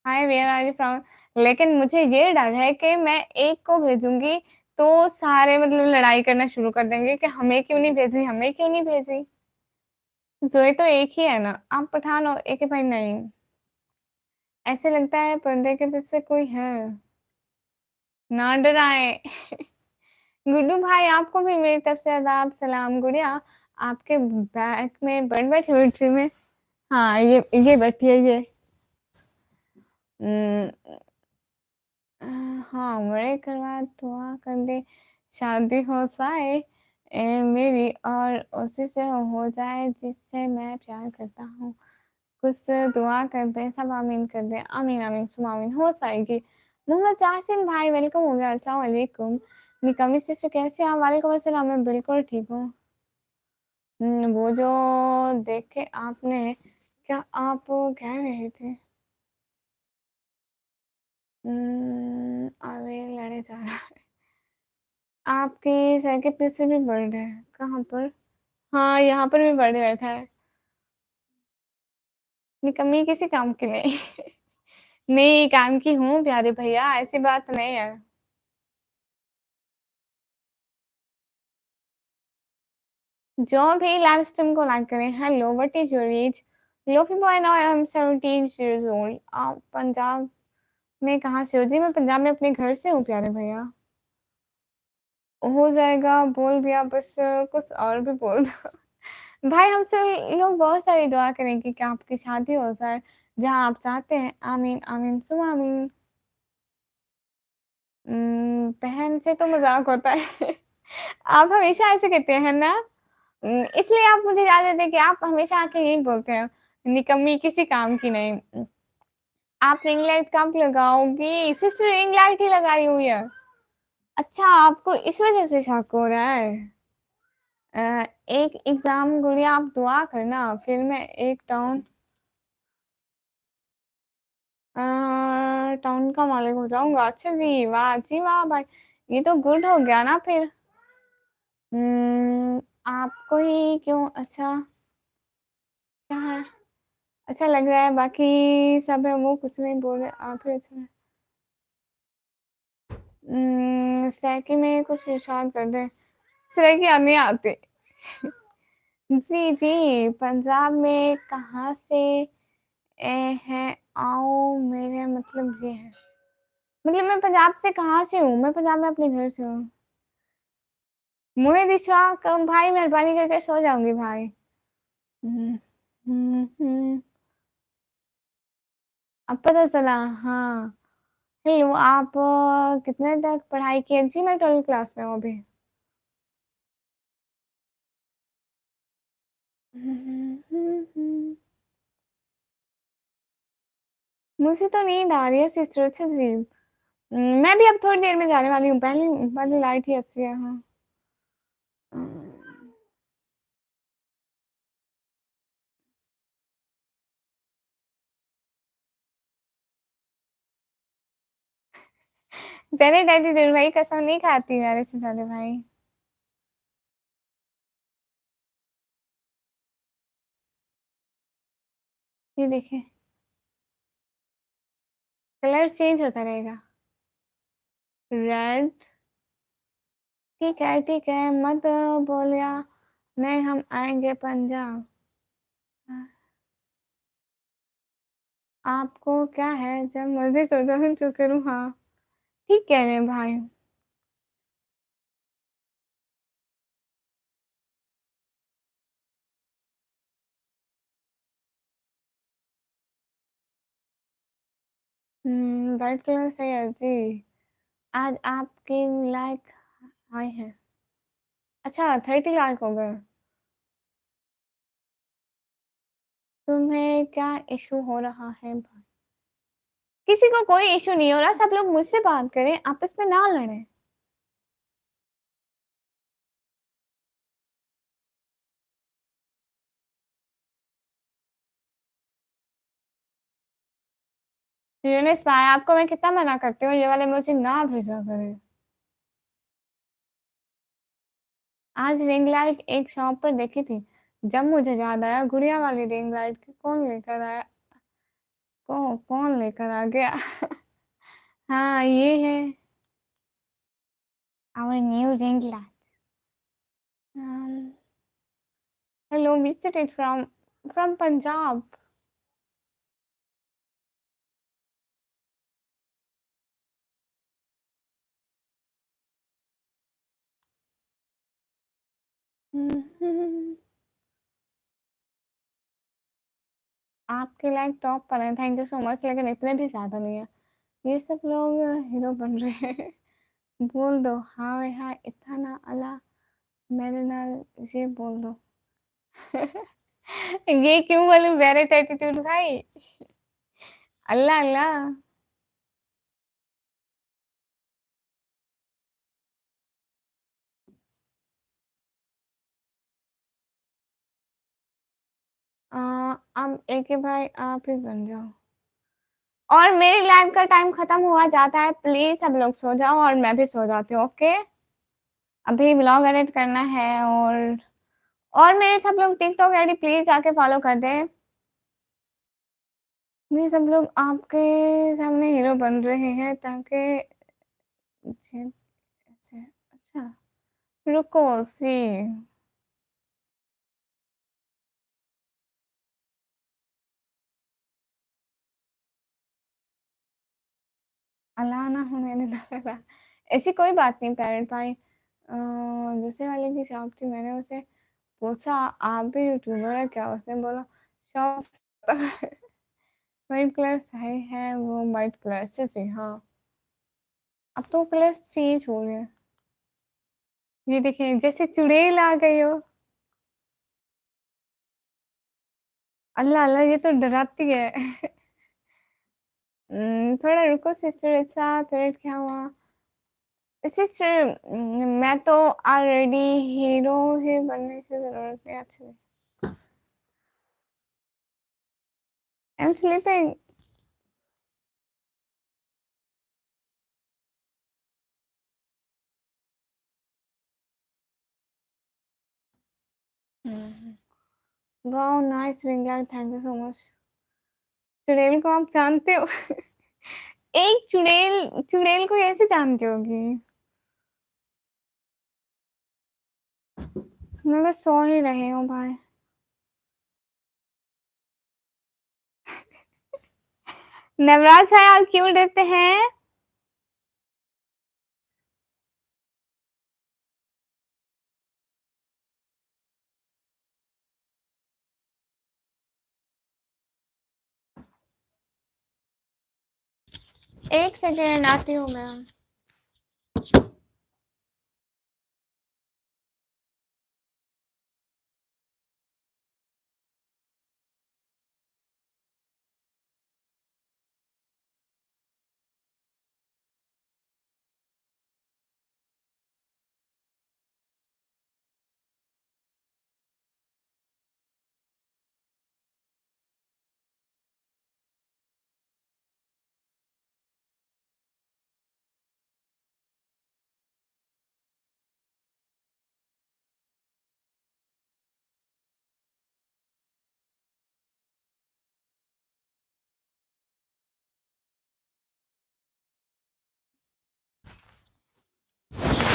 हाय वेयर आर यू फ्रॉम। लेकिन मुझे ये डर है कि मैं एक को भेजूंगी तो सारे मतलब लड़ाई करना शुरू कर देंगे कि हमें क्यों नहीं भेजी, हमें क्यों नहीं भेजी। जोई तो एक ही है ना, आप पठान हो। एक ही भाई नहीं, ऐसे लगता है पर्दे के पीछे कोई है। ना डराए। गुड्डू भाई आपको भी मेरी तरफ से आदाब सलाम। गुड़िया आपके बैग में बैठी हुई ट्री में। हाँ ये बैठी है ये। हाँ बड़े करवा दुआ कर दे शादी हो जाए मेरी और उसी से हो जाए जिससे मैं प्यार करता हूँ। कुछ दुआ कर दे, सब आमीन कर दे। आमीन आमीन सुम आमीन। हो जाएगी। मोहम्मद जासिन भाई वेलकम हो गया। अस्सलाम वालेकुम। निकमी सिस्टर कैसे हैं? वालेकुम अस्सलाम। मैं बिल्कुल ठीक हूँ। वो जो देखे आपने, क्या आप कह रहे थे? अरे लड़े जा रहा है। आपके सर के पीछे भी बर्ड है। कहाँ पर? हाँ यहाँ पर भी बर्ड बैठा है। निकम्मी किसी काम की नहीं। नहीं काम की हूँ प्यारे भैया, ऐसी बात नहीं है। जो भी लाइव स्ट्रीम को लाइक करें। Hello what is your age? Lofi boy now I am 17 years old. आप पंजाब में कहाँ से हो? जी मैं पंजाब में अपने घर से हूँ प्यारे भैया। हो जाएगा बोल दिया बस, कुछ और भी बोल दो। भाई हमसे लोग बहुत सारी दुआ करेंगे कि आपकी शादी हो जाए जहाँ आप चाहते हैं। आमीन आमीन सुम आमीन। बहन से तो मजाक होता है। आप हमेशा ऐसे कहते हैं ना। इसलिए आप मुझे याद देते हैं कि आप हमेशा आके यही बोलते हैं, निकम्मी किसी काम की नहीं। आप रिंग लाइट कब लगाओगी? सिस्टर रिंग लाइट ही लगाई हुई है। अच्छा आपको इस वजह से शक हो रहा है। अ, एक एग्जाम गुड़िया आप दुआ करना, फिर मैं एक टाउन का मालिक हो जाऊंगा। अच्छा जी वाह भाई, ये तो गुड हो गया ना फिर। आपको ही क्यों अच्छा क्या है? अच्छा लग रहा है, बाकी सब है वो कुछ नहीं बोल रहे, आप ही अच्छा है। सैकी में कुछ इरशाद कर दे। सैकी आने आते। जी जी पंजाब में कहाँ से है? आओ मेरे मतलब ये है, मतलब मैं पंजाब से कहाँ से हूँ? मैं पंजाब में अपने घर से हूँ। मुझे दिशवा कम भाई, मेहरबानी करके सो जाऊंगी भाई। हम्म, हम्म। अब पता चला। हाँ हेलो आप कितने तक पढ़ाई की है? जी मैं 12th क्लास में हूँ अभी। मुझे तो नींद आ रही है सिस्टर। अच्छा जी। मैं भी अब थोड़ी देर में जाने वाली हूँ। पहले पहले लाइट ही अच्छी है। हाँ तेरे डैडी तेरे भाई कसम नहीं खाती मेरे से ज्यादा भाई। ये देखे कलर चेंज होता रहेगा। रेड। ठीक है मत बोलिया। नहीं हम आएंगे पंजाब। आपको क्या है, जब मर्जी सो जाऊं जो करूं। हाँ ठीक कह रहे हैं भाई। वाइट कलर सही है जी। आज आपके लाइक आए हैं। अच्छा 30 लाख हो गए। तुम्हें क्या इशू हो रहा है भाई? किसी को कोई इशू नहीं हो रहा, सब लोग मुझसे बात करें, आपस में ना लड़े। यूनिस भाई आपको मैं कितना मना करती हूँ, ये वाले मुझे ना भेजा करें। आज रिंग लाइट एक शॉप पर देखी थी, जब मुझे याद आया गुड़िया वाली रिंग लाइट की कौन लेकर आया, कौन लेकर आ गया। हाँ ये है our new ring light. Hello, visited from Punjab. आपके लाइक टॉप पर है, थैंक यू सो मच, लेकिन इतने भी ज्यादा नहीं है। ये सब लोग हीरो बन रहे हैं। बोल दो हाँ भाई हाँ, इतना ना अल्लाह मेरे नाल ये बोल दो। ये क्यों बोलूं वेरी एटीट्यूड भाई। अल्लाह अल्लाह। अब एक ही भाई आप ही बन जाओ। और मेरी लाइफ का टाइम खत्म हुआ जाता है, प्लीज सब लोग सो जाओ और मैं भी सो जाती हूँ, ओके। अभी व्लॉग एडिट करना है। और मेरे सब लोग टिकटॉक आईडी प्लीज आके फॉलो कर दें। ये सब लोग आपके सामने हीरो बन रहे हैं ताकि ऐसे। अच्छा रुको सी। अल्लाह ना हो मैंने ना। ऐसी कोई बात नहीं पैरेंट भाई। दूसरे वाले की शॉप थी, मैंने उसे पूछा आप भी यूट्यूबर है क्या, उसने बोला शॉप। वाइट कलर सही है, वो वाइट कलर अच्छे से हाँ। अब तो कलर चेंज हो गए। ये देखिए जैसे चुड़ैल आ गई हो। अल्लाह अल्लाह ये तो डराती है। थोड़ा रुको सिस्टर, ऐसा पीरियड क्या हुआ सिस्टर। मैं तो ऑलरेडी हीरो ही बनने की जरूरत नहीं। अच्छा I am sleeping. Wow nice ring light, thank you so much. चुड़ैल को आप जानते हो? एक चुड़ैल चुड़ैल को कैसे जानते होगी? मैं बस सो ही रही हूँ भाई। नवराज भाई आप क्यों डरते हैं? एक सेकेंड आती हूँ मैं।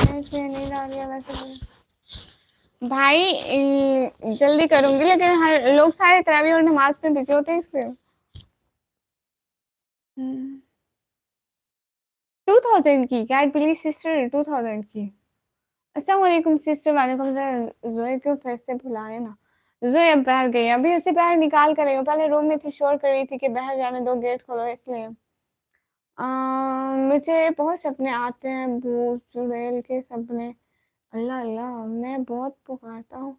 ऐसे नींद आ रही है वैसे भाई। जल्दी करूंगी लेकिन हर लोग सारे तरावी और नमाज में बिजी होते हैं इससे। 2000 की कैट बिली सिस्टर 2000 की। अस्सलाम वालेकुम सिस्टर, वालेकुम सलाम। जोए क्यों फिर से बुलाए ना। जोए अब बाहर गई, अभी उसे बाहर निकाल कर रही हूँ, पहले रूम में थी शोर कर रही थी कि बाहर जाने दो गेट खोलो इसलिए। मुझे बहुत सपने आते हैं भूत चुड़ैल के सपने। अल्लाह अल्लाह मैं बहुत पुकारता हूँ।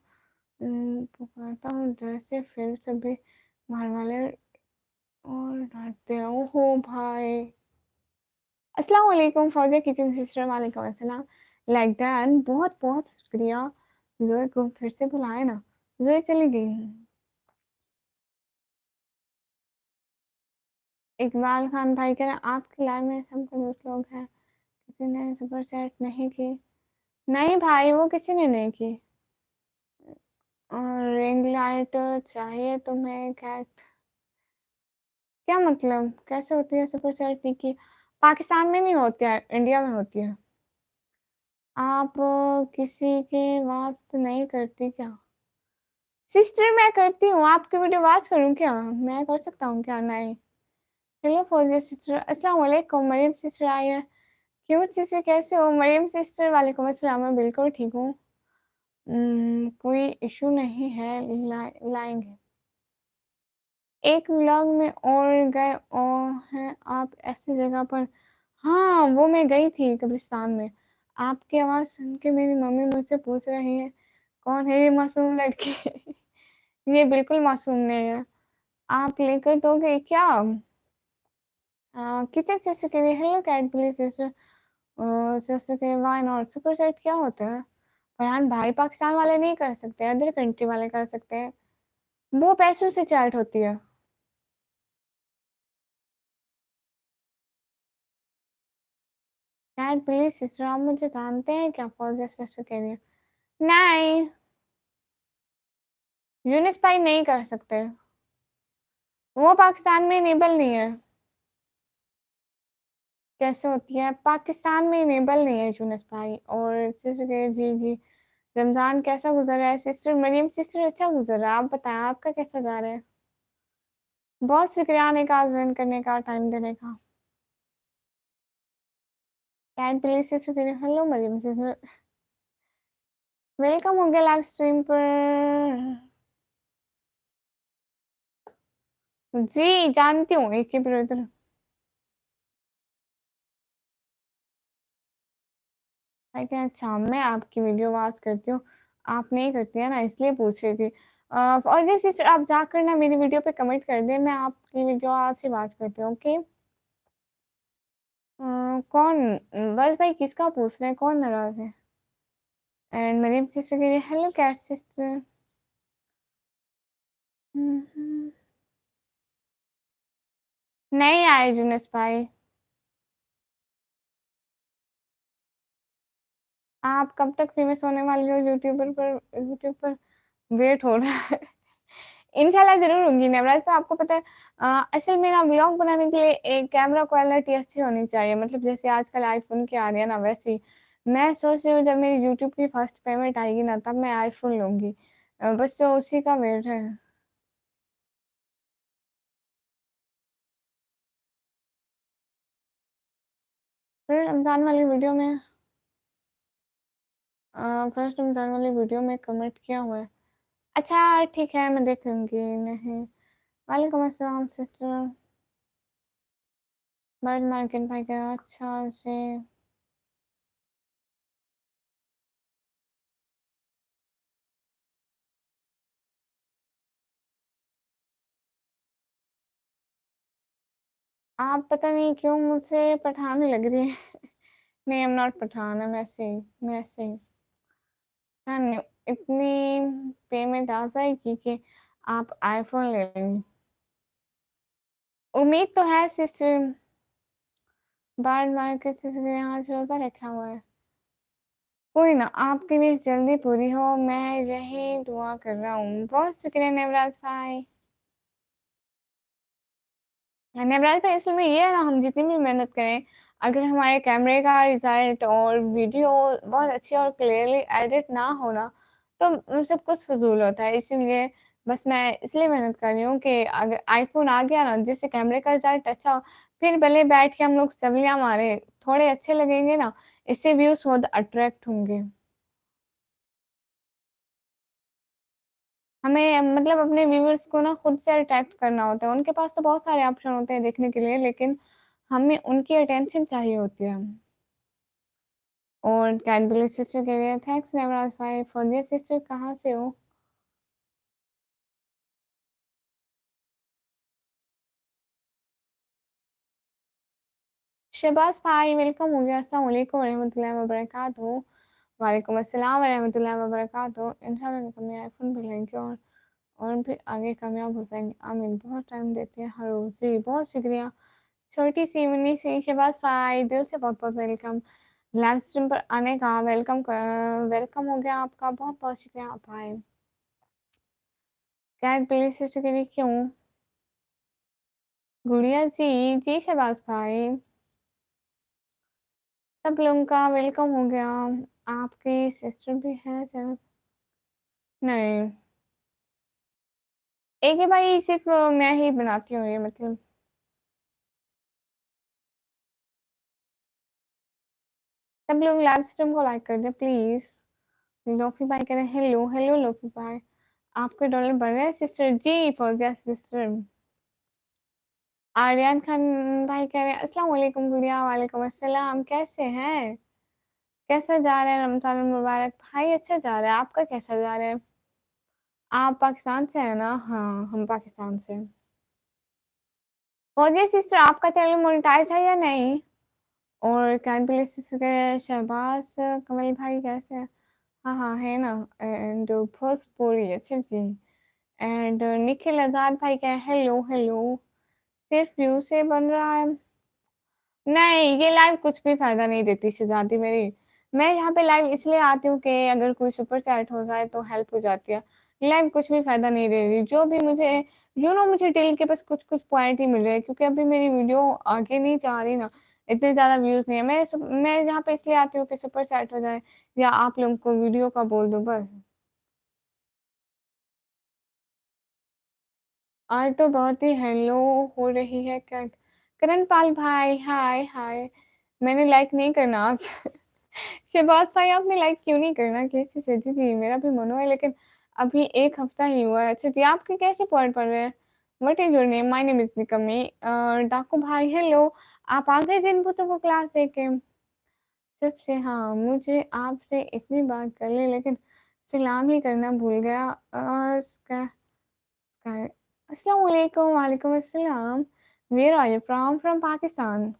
पुकारता हूँ डर से, फिर सभी घर वाले और डरते हैं। ओहो भाई। अस्सलाम वालेकुम फौजिया किचन सिस्टर, वालेकुम अस्सलाम। लाइक डन, बहुत बहुत शुक्रिया। जोए को फिर से बुलाए ना, जोए चली गई। इकबाल खान भाई कह रहे हैं आपकी लाइव में सब कुछ लोग हैं, किसी ने सुपर चैट नहीं की। नहीं भाई वो किसी ने नहीं की। और रिंग लाइट चाहिए तुम्हें कैट? क्या मतलब कैसे होती है सुपर सेलिब्रिटी की? पाकिस्तान में नहीं होती है, इंडिया में होती है। आप किसी के वास्ते नहीं करती क्या? सिस्टर मैं करती हूँ, आपकी वीडियो वॉच करूँ क्या? मैं कर सकता हूँ क्या? नहीं। हेलो फौजिया सिस्टर, अस्सलाम वालेकुम। मरियम सिस्टर आई है। क्यूट सिस्टर कैसे हो? मरियम सिस्टर वालेकुम अस्सलाम, मैं बिल्कुल ठीक हूँ। कोई इशू नहीं है, लाएंगे। एक व्लॉग में और गए और हैं आप ऐसी जगह पर? हाँ वो मैं गई थी कब्रिस्तान में। आपकी आवाज़ सुन के मेरी मम्मी मुझसे पूछ रही है कौन है ये मासूम लड़की। ये बिल्कुल मासूम नहीं है। आप लेकर दोगे क्या? किचन सिस्टर के लिए hello cat please sister. Sister के वाई नॉट सुपर चैट क्या होता है? फरहान भाई पाकिस्तान वाले नहीं कर सकते, अदर कंट्री वाले कर सकते हैं। वो पैसों से चैट होती है। कैट प्लीज सिस्टर आप मुझे जानते हैं क्या? फौजिया सिस्टर के लिए नहीं। यूनिस भाई नहीं कर सकते, वो पाकिस्तान में इनेबल नहीं है। कैसे होती है? पाकिस्तान में इनेबल नहीं है यूनिस भाई। और सिस्टर के जी जी रमजान कैसा गुजर रहा है सिस्टर? मरियम सिस्टर अच्छा गुजर रहा है, आप बताएं आपका कैसा जा रहा है? बहुत शुक्रिया आने का, ज्वाइन करने का, टाइम देने का। कैन प्लीज सिस्टर के लिए हेलो मरियम सिस्टर, वेलकम हो गया लाइव स्ट्रीम पर। जी जानती हूँ, एक ही ब्रदर। अच्छा मैं आपकी वीडियो वॉच करती हूँ, आप नहीं करती है ना, इसलिए पूछ रही थी। और जी सिस्टर आप जाकर ना मेरी वीडियो पे कमेंट कर दें, मैं आपकी वीडियो आज से वॉच करती हूँ ओके। कौन? वर्ष भाई किसका पूछ रहे हैं, कौन नाराज है? एंड मरियम सिस्टर के लिए हेलो कैट सिस्टर। नहीं आए जुनस भाई। आप कब तक फेमस होने वाली हो यूट्यूबर पर? यूट्यूब पर वेट हो रहा है। इंशाल्लाह जरूर होंगी नवराज। तो आपको पता है असल में ना व्लॉग बनाने के लिए एक कैमरा क्वालिटी अच्छी होनी चाहिए, मतलब जैसे आजकल आईफोन की आ रही है ना वैसी। मैं सोच रही हूँ जब मेरी यूट्यूब की फर्स्ट पेमेंट आएगी ना तब मैं आईफोन लूंगी। बस तो उसी का वेट है। फिर रमजान वाली वीडियो में फर्स्ट रमजान वाली वीडियो में कमेंट किया हुआ है। अच्छा ठीक है मैं देख लूंगी। नहीं। वालेकुम अस्सलाम सिस्टर। बर्ड मार्केट भाई का अच्छा से। आप पता नहीं क्यों मुझसे पठान लग रही है। नहीं I am not Pathan, I'm ऐसे ही, मैं ऐसे ही। हाँ, नहीं, इतनी पेमेंट आ जाएगी कि आप आईफोन ले लेंगे। उम्मीद तो है सिस्टर। बर्ड मार्केट से यहाँ रोजा रखा हुआ है। कोई ना, आपकी भी जल्दी पूरी हो, मैं यही दुआ कर रहा हूँ। बहुत शुक्रिया नेवराज भाई। नवराज भाई असल में ये है ना, हम जितनी भी मेहनत करें अगर हमारे कैमरे का रिजल्ट और वीडियो बहुत अच्छी और क्लियरली एडिट ना होना तो सब कुछ फजूल होता है। इसीलिए बस मैं इसलिए मेहनत कर रही हूँ कि अगर आईफोन आ गया ना जिससे कैमरे का रिजल्ट अच्छा हो, फिर भले बैठ के हम लोग सब्लियां मारे, थोड़े अच्छे लगेंगे ना, इससे व्यूज बहुत अट्रैक्ट होंगे। हमें मतलब अपने व्यूअर्स को ना खुद से अट्रैक्ट करना होता है, उनके पास तो बहुत सारे ऑप्शन होते हैं देखने के लिए, लेकिन हमें उनकी अटेंशन चाहिए होती है। और कैडबरी सिस्टर के लिए थैंक्स नवराज भाई। फौजिया सिस्टर कहाँ से हो? शहबाज भाई वेलकम हो गया। अस्सलाम वालेकुम रहमतुल्लाहि व बरकातहू। वालेकुम अस्सलाम रहमतुल्लाहि व बरकातहू। इंशाल्लाह कभी आईफोन भी लेंगे और भी आगे कामयाब हो जाएंगे, आमीन। बहुत टाइम देते हैं हर रोज जी, बहुत शुक्रिया। छोटी सी मिनी सी शहबाज भाई दिल से बहुत बहुत वेलकम लाइव स्ट्रीम पर आने का। वेलकम हो गया आपका, बहुत बहुत शुक्रिया आप आए। कैट प्ले सिस्टर के लिए क्यों? गुड़िया जी, जी शहबाज भाई, सब लोगों का वेलकम हो गया। आपकी सिस्टर भी है सर? नहीं, एक ही भाई, सिर्फ मैं ही बनाती हूँ ये, मतलब सब लोग लाइव स्ट्रीम को लाइक कर दे प्लीज। लोफी भाई कह रहे हैं हेलो हेलो लोफी भाई, आपके डॉलर बढ़ रहे हैं सिस्टर जी, फौजिया सिस्टर। आर्यन खान भाई कह रहे हैं अस्सलाम वालेकुम गुड़िया, वालेकुम अस्सलाम, कैसे हैं? कैसा जा रहा है रमजान मुबारक भाई? अच्छा जा रहा है, आपका कैसा जा रहा है? आप पाकिस्तान से है ना? हाँ, हम पाकिस्तान से हैं। फौजिया सिस्टर, आपका चैनल मोनेटाइज है या नहीं? और कैन प्ले सिस्टर के शहबाज कमल भाई कैसे हैं? हाँ हाँ है ना। एंड फर्स्ट पूरी, अच्छा जी। एंड निखिल आजाद भाई क्या, हेलो हेलो, सिर्फ व्यू से बन रहा है? नहीं, ये लाइव कुछ भी फायदा नहीं देती शहजादी मेरी। मैं यहाँ पे लाइव इसलिए आती हूँ कि अगर कोई सुपर चैट हो जाए तो हेल्प हो जाती है। लाइव कुछ भी फायदा नहीं दे रही, जो भी मुझे मुझे डेली के बस कुछ कुछ पॉइंट ही मिल रहे हैं, क्योंकि अभी मेरी वीडियो आगे नहीं जा रही ना, इतने ज्यादा व्यूज नहीं है। मैं यहाँ पे इसलिए आती हूँ कि सुपर चैट हो जाए या आप लोगों को वीडियो का बोल दो बस। आज तो बहुत ही हेलो हो रही है क्या? करण पाल भाई हाय हाय, मैंने लाइक नहीं करना आज। शहबाज भाई आपने लाइक क्यों नहीं करना? कैसे से जी जी, मेरा भी मन हुआ है लेकिन अभी एक हफ्ता ही हुआ है। अच्छा जी, आपके कैसे पॉइंट पड़ रहे हैं? What is your name? My name is Nikmi. डाकू भाई हेलो, आप आ गए जिन भूतों को क्लास देके? सिर्फ से हाँ, मुझे आपसे इतनी बात कर ली लेकिन सलाम ही करना भूल गया। Sky. Assalamu alaikum, walaikum assalam. Where are you from? From Pakistan.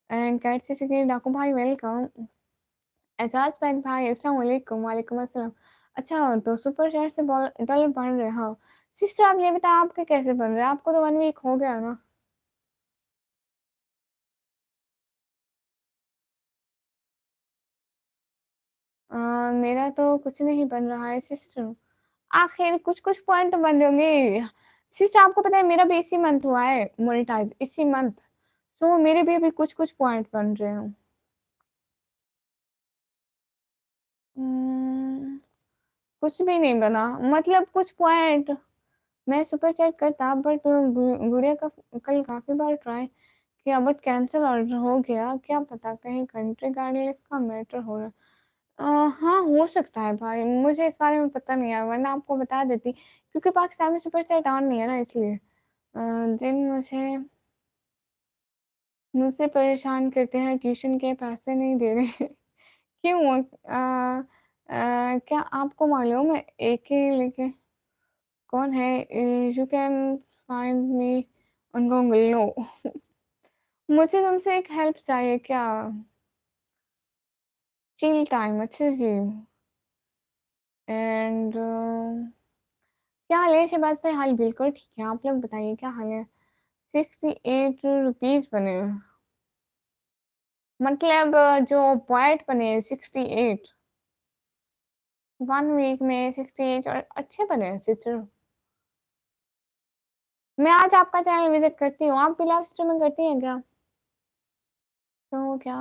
And Cat Sister Daku bhai, welcome. Ejaz Baig भाई अस्सलाम वालेकुम, वालेकुम अस्सलाम। अच्छा, तो सुपर चैट से डॉलर बढ़ रहे हैं, हाँ। सिस्टर आप ये बताओ आपके कैसे बन रहे हैं? आपको तो 1 वीक हो गया ना? मेरा तो कुछ नहीं बन रहा है सिस्टर। आखिर कुछ कुछ पॉइंट तो बन रहे होंगे। सिस्टर आपको पता है मेरा भी इसी मंथ हुआ है मोनेटाइज, इसी मंथ। सो मेरे भी अभी कुछ कुछ पॉइंट बन रहे हैं। हम्म, कुछ भी नहीं बना, मतलब कुछ पॉइंट। मैं सुपर चैट करता बट गुड़िया का कल काफी बार ट्राई किया बट कैंसिल ऑर्डर हो गया, क्या पता कहीं कंट्री गाइडलाइंस का मैटर हो रहा है। हाँ हो सकता है भाई, मुझे इस बारे में पता नहीं है, वरना आपको बता देती, क्योंकि पाकिस्तान में सुपर चैट ऑन नहीं है ना, इसलिए। जिन मुझसे परेशान करते हैं, ट्यूशन के पैसे नहीं दे रहे। क्यों? क्या आपको मालूम है एक ही लेके कौन है? You can find me on Google. No, मुझे तुमसे एक हेल्प चाहिए क्या? चिल टाइम, अच्छा जी। एंड क्या हाल है शहबाज भाई? हाल बिल्कुल ठीक है, आप लोग बताइए क्या हाल है? 68 रुपीज बने हैं। मतलब जो पॉइंट बने 68, 1 वीक में 68 और अच्छे बने हैं सिस्टर। मैं आज आपका चैनल विजिट करती हूँ, आप भी लाइव स्ट्रीमिंग करती हैं क्या? तो क्या,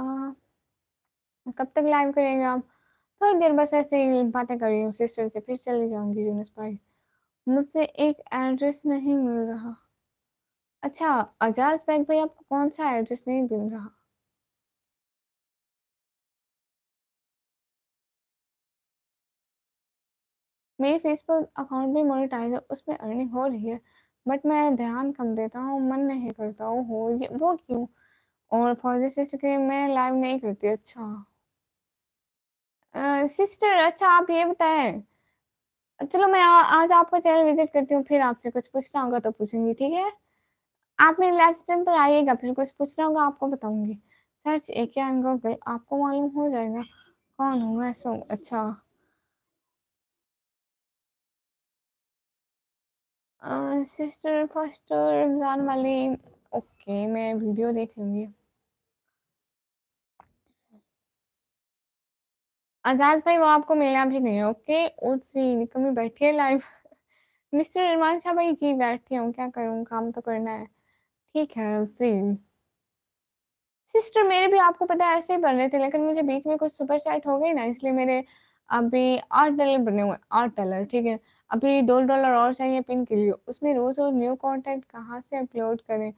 कब तक लाइव करेंगे आप? थोड़ी देर बस ऐसे ही बातें कर रही हूँ सिस्टर से, फिर चली जाऊंगी यूनुस भाई। मुझसे एक एड्रेस नहीं मिल रहा। अच्छा, अजाज बैंक भाई आपको कौन सा एड्रेस नहीं मिल रहा? मेरी फेसबुक अकाउंट भी मोनेटाइज है, उसमें अर्निंग हो रही है बट मैं ध्यान कम देता हूँ, मन नहीं करता। हो ये वो क्यों? और फौजी सिस्टर के मैं लाइव नहीं करती। अच्छा सिस्टर, अच्छा आप ये बताएं, चलो मैं आज आपका चैनल विजिट करती हूँ, फिर आपसे कुछ पूछना होगा तो पूछूंगी, ठीक है? आप मेरे लाइव स्ट्रीम पर आइएगा, फिर कुछ पूछना होगा आपको बताऊंगी। सर्च एक या गूगल, आपको मालूम हो जाएगा कौन हूँ मैं। सो अच्छा, सिस्टर फर्स्ट रमजान वाली, ओके मैं वीडियो देख लूंगी। आजाद भाई वो आपको मिलना भी नहीं है, ओके? उसी निकम्मी बैठी है लाइव। मिस्टर इरमान शाह भाई जी बैठी हूँ, क्या करूँ, काम तो करना है। ठीक है, सी सिस्टर मेरे भी आपको पता है ऐसे ही बन रहे थे, लेकिन मुझे बीच में कुछ सुपर चैट हो गई ना, इसलिए मेरे अभी $8 बने हुए, $8, ठीक है। अभी $2 और चाहिए पिन के लिए, उसमें रोज रोज न्यू कंटेंट कहाँ से अपलोड करें।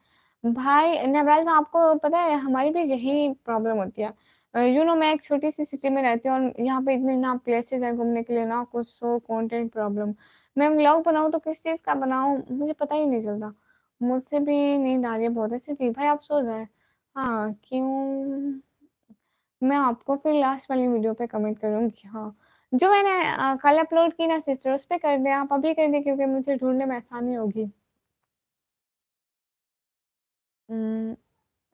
भाई नवराज में आपको पता है हमारी भी यही प्रॉब्लम होती है। मैं एक छोटी सी सिटी में रहती हूँ और यहाँ पे इतने ना प्लेसेस है घूमने के लिए, ना कुछ, सो कंटेंट प्रॉब्लम। मैं व्लॉग बनाऊँ तो किस चीज़ का बनाऊँ मुझे पता ही नहीं चलता। मुझसे भी नींद आ रही है बहुत। अच्छी जी भाई आप सो जाए। हाँ, क्यों? मैं आपको फिर लास्ट वाली वीडियो पे कमेंट करूँगी, हाँ। जो मैंने कल अपलोड की ना सिस्टर, उस पे कर दें, आप अभी कर दें क्योंकि मुझे ढूँढने में आसानी होगी।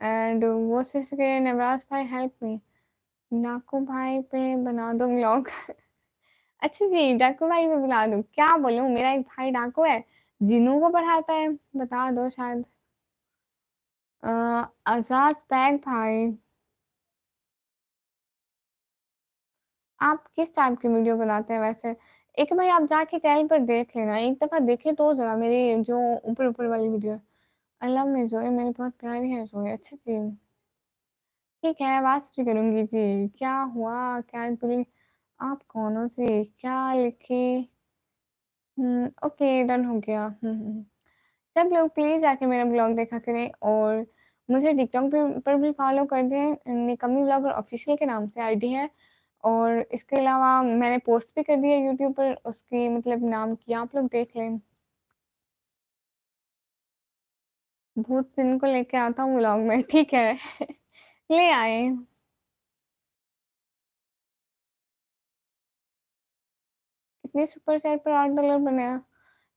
एंड वो सिस्टर के नवराज भाई हेल्प मी, डाकू भाई पे बना दो व्लॉग। अच्छा जी, डाकू भाई पे बुला दूँ, क्या बोलूँ, मेरा एक भाई डाकू है, जिन्हों को पढ़ाता है, बता दो शायद। अ, आजाद पैक भाई। आप किस टाइप की वीडियो बनाते हैं वैसे? एक भाई आप जाके चैनल पर देख लेना, एक दफ़ा देखे तो ज़रा मेरी जो ऊपर-ऊपर वाली वीडियो है। आई लव मी ज़ोया, मेरी बहुत प्यारी है ज़ोया। अच्छा जी, ठीक है, आवाज़ भी करूँगी जी। क्या हुआ? कैन बिलीव आप कौन हो जी? क्या लिखे? ओके डन हो गया। सब लोग प्लीज़ जाके मेरा ब्लॉग देखा करें और मुझे टिकटॉक पे पर भी फॉलो कर दें। निकम्मी ब्लॉगर ऑफिशियल के नाम से आईडी है। और इसके अलावा मैंने पोस्ट भी कर दी है यूट्यूब पर उसकी मतलब नाम की, आप लोग देख लें। भूत सिंह को लेके आता हूँ व्लॉग में, ठीक है। ले आए। कितने सुपर चैट पर $8 बने हैं?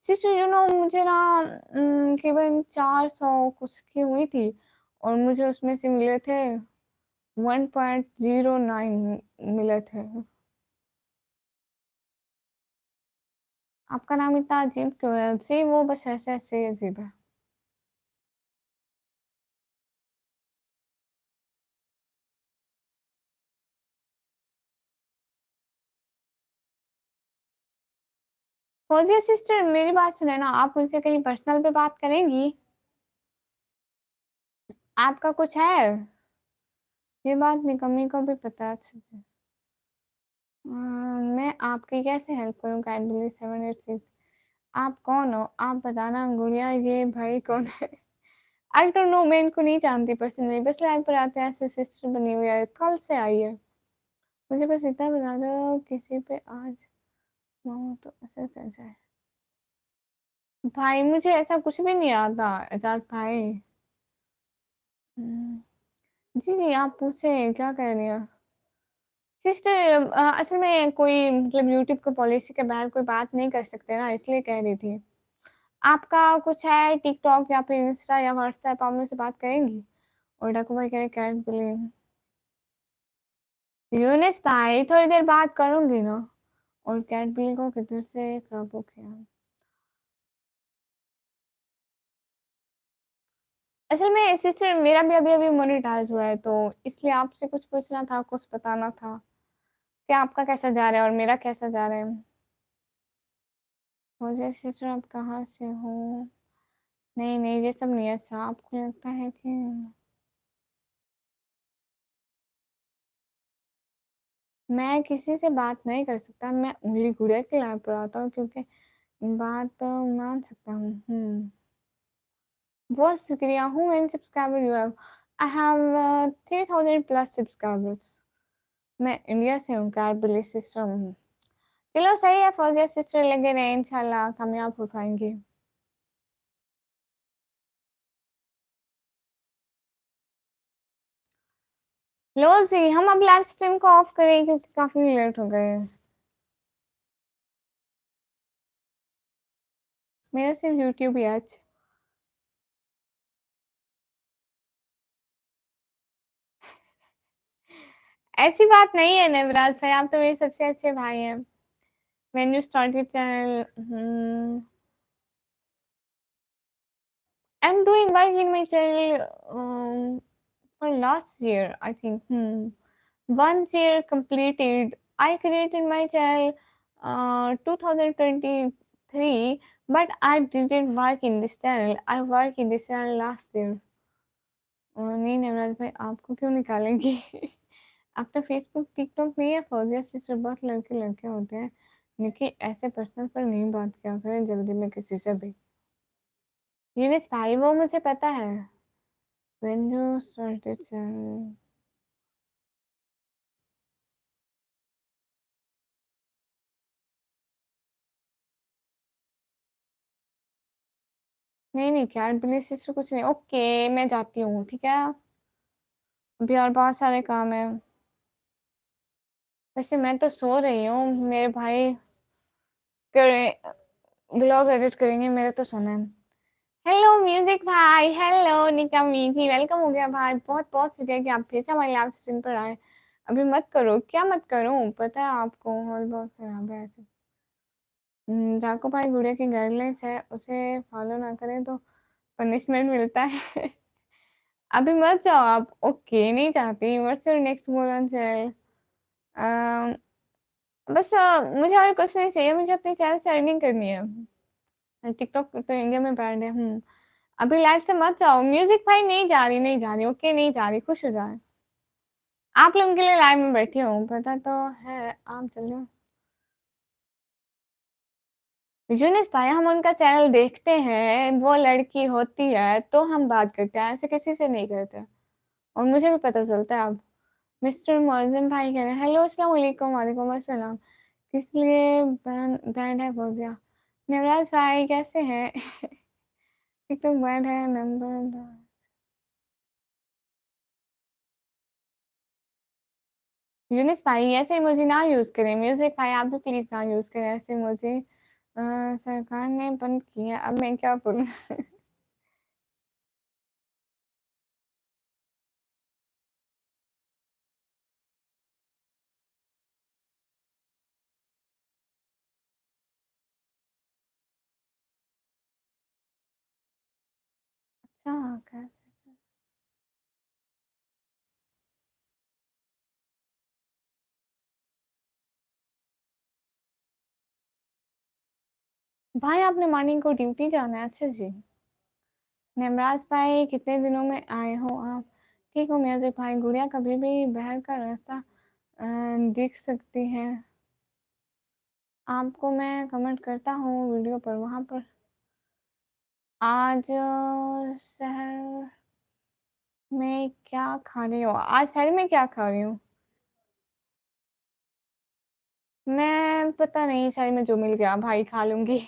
सिस्टर मुझे ना केवल 400 कुछ की हुई थी और मुझे उसमें से मिले थे 1.09 मिले थे। आपका नाम इतना अजीब क्यों है जी? वो बस ऐसे ऐसे ही अजीब है। फौजिया सिस्टर मेरी बात सुने ना, आप मुझसे कहीं पर्सनल पे बात करेंगी? आपका कुछ है? ये बात निकम्मी को भी पता है अच्छे से। मैं आपकी कैसे हेल्प करूँ? कैडबरी 786, आप कौन हो? आप बताना गुड़िया, ये भाई कौन है? आई डोंट नो, मैं इनको नहीं जानती पर्सनली, बस लाइव पर आते हैं, ऐसे सिस्टर बनी हुई है, कल से आई है। मुझे बस इतना बता दो किसी पे आज मानो तो असर कर जाए। भाई मुझे ऐसा कुछ भी नहीं आता एजाज भाई। जी जी आप पूछे क्या कह रही हैं? सिस्टर असल में कोई मतलब यूट्यूब की पॉलिसी के बाहर कोई बात नहीं कर सकते ना, इसलिए कह रही थी। आपका कुछ है टिकटॉक या फिर इंस्टा या व्हाट्सएप, आप मुझसे बात करेंगी? और डाकू भाई कह रहे कैट बिलीव। यूनिस भाई थोड़ी देर बात करूंगी ना। और कैट बिली को किधर से कब हो गया? असल में सिस्टर मेरा भी अभी अभी मोनेटाइज हुआ है, तो इसलिए आपसे कुछ पूछना था, कुछ बताना था कि आपका कैसा जा रहा है और मेरा कैसा जा रहा है। मुझे सिस्टर आप कहाँ से हो? नहीं नहीं ये सब नहीं अच्छा, आपको लगता है कि मैं किसी से बात नहीं कर सकता? मैं उंगली गुड़िया के लाभ पर आता हूँ क्योंकि बात मान सकता हूँ। बहुत शुक्रिया। हूँ मैंने subscriber you have? I have 3000 plus subscribers. मैं इंडिया से हूँ, कार्बली सिस्टर हूँ। चलो सही है, फौजिया सिस्टर लगे रहे, इंशाल्लाह कामयाब हो जाएंगे। लो जी, हम अब लाइव स्ट्रीम को ऑफ करें क्योंकि काफी लेट हो गए हैं। मेरा सिर्फ यूट्यूब ही है आज। ऐसी बात नहीं है नवराज भाई, आप तो मेरे सबसे अच्छे भाई हैं। When you started channel, I am doing work in my channel for last year I think. 1 year completed. I created my channel 2023, But I didn't work in this channel. I work in this channel last year. नहीं नवराज भाई आपको क्यों निकालेंगे? आपका Facebook TikTok नहीं है Fauzia sister, बहुत लड़के लड़के होते हैं लेकिन ऐसे पर्सनल पर नहीं बात किया करें जल्दी में किसी से भी। ये भाई वो मुझे पता है। When you started channel नहीं नहीं कैट बिली सिस्टर कुछ नहीं। ओके मैं जाती हूँ ठीक है, अभी और बहुत सारे काम है। वैसे मैं तो सो रही हूँ, मेरे भाई करे ब्लॉग एडिट करेंगे, मेरे तो सोना है। हेलो म्यूजिक भाई, हेलो निकमी जी, वेलकम हो गया भाई, बहुत बहुत शुक्रिया कि आप फिर से हमारे लाइव स्ट्रीम पर आए। अभी मत करो, क्या मत करूं पता है आपको, हॉल बहुत खराब है ऐसे। जाको भाई गुड़िया की गाइडलाइंस है, उसे फॉलो ना करें तो पनिशमेंट मिलता है। अभी मत जाओ आप। ओके नहीं चाहती, what's your next goal on channel? बस मुझे और कुछ नहीं चाहिए, मुझे अपने चैनल से अर्निंग करनी है। टिकटॉक तो इंडिया में बैंड है। अभी लाइव से मत जाओ म्यूजिक भाई, नहीं जा रही नहीं जा रही, ओके नहीं जा रही, खुश हो जाए। आप लोगों के लिए लाइव में बैठी हूँ पता तो है, आप चल जाओ। यूनिस भाई हम उनका चैनल देखते हैं, वो लड़की होती है तो हम बात करते हैं, ऐसे किसी से नहीं करते। और मुझे भी पता चलता है। आप मिस्टर मौजम भाई कह रहे हैं हेलो अस्सलाम वालेकुम, वालेकुम अस्सलाम। किस लिए बैंड है फौजिया? नवराज भाई कैसे हैं? टिकटॉक बैंड है नंबर। यूनिस भाई ऐसे इमोजी ना यूज करें, म्यूजिक भाई आप भी प्लीज ना यूज करें ऐसे इमोजी। सरकार ने बंद किया, अब मैं क्या बोलूं? अच्छा कैसे? भाई आपने मॉर्निंग को ड्यूटी जाना है, अच्छा जी। निमराज भाई कितने दिनों में आए हो आप? ठीक हो म्यूजिक भाई, गुड़िया कभी भी बहर का रास्ता दिख सकती है, आपको मैं कमेंट करता हूँ वीडियो पर, वहां पर। आज शहर में क्या खा रही हो? आज शहर में क्या खा रही हूँ मैं? पता नहीं, शहर में जो मिल गया भाई खा लूंगी।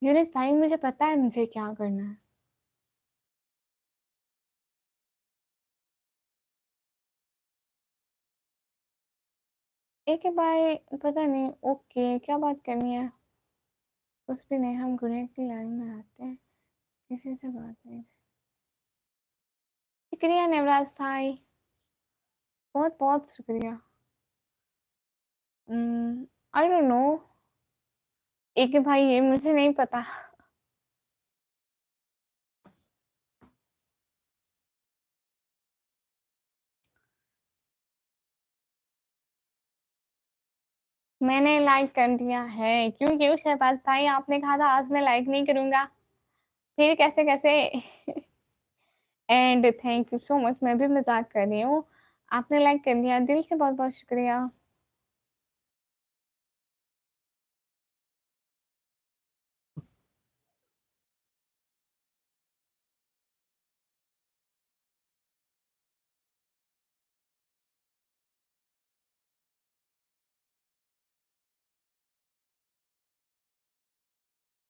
यूनिस भाई मुझे पता है मुझे क्या करना है। एक है भाई, पता नहीं, ओके क्या बात करनी है? कुछ भी नहीं, हम गुड़िया की लाइन में आते हैं, किसी से बात नहीं। शुक्रिया नवराज भाई, बहुत बहुत शुक्रिया। I don't know. एक है भाई ये मुझे नहीं पता। मैंने लाइक कर दिया है, क्यों क्यों शहबाज भाई आपने कहा था आज मैं लाइक नहीं करूंगा, फिर कैसे कैसे? And thank you so much, मैं भी मजाक कर रही हूँ। आपने लाइक कर दिया, दिल से बहुत बहुत शुक्रिया।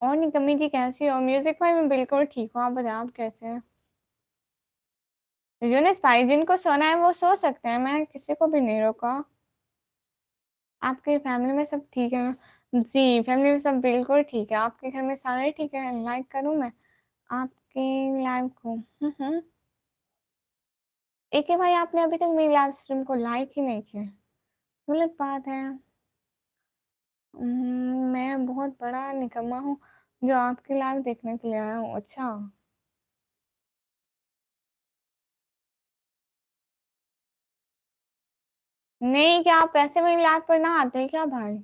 और निकम्मी जी कैसी हो? म्यूजिक भाई मैं बिल्कुल ठीक हूँ, आप बताएं आप कैसे हैं? यूनिस भाई जिनको सोना है वो सो सकते हैं, मैं किसी को भी नहीं रोका। आपकी फैमिली में सब ठीक है ना? जी, फैमिली में सब बिल्कुल ठीक है। आपके घर में सारे ठीक है? लाइक करूँ मैं आपके लाइव को? हुँ। एके भाई आपने अभी तक मेरी लाइव स्ट्रीम को लाइक ही नहीं किया। गलत बात है। मैं बहुत बड़ा निकम्मा हूँ जो आपकी लाइव देखने के लिए आया हूँ। अच्छा। नहीं, क्या आप ऐसे मेरी लाइव पर ना आते हैं क्या भाई?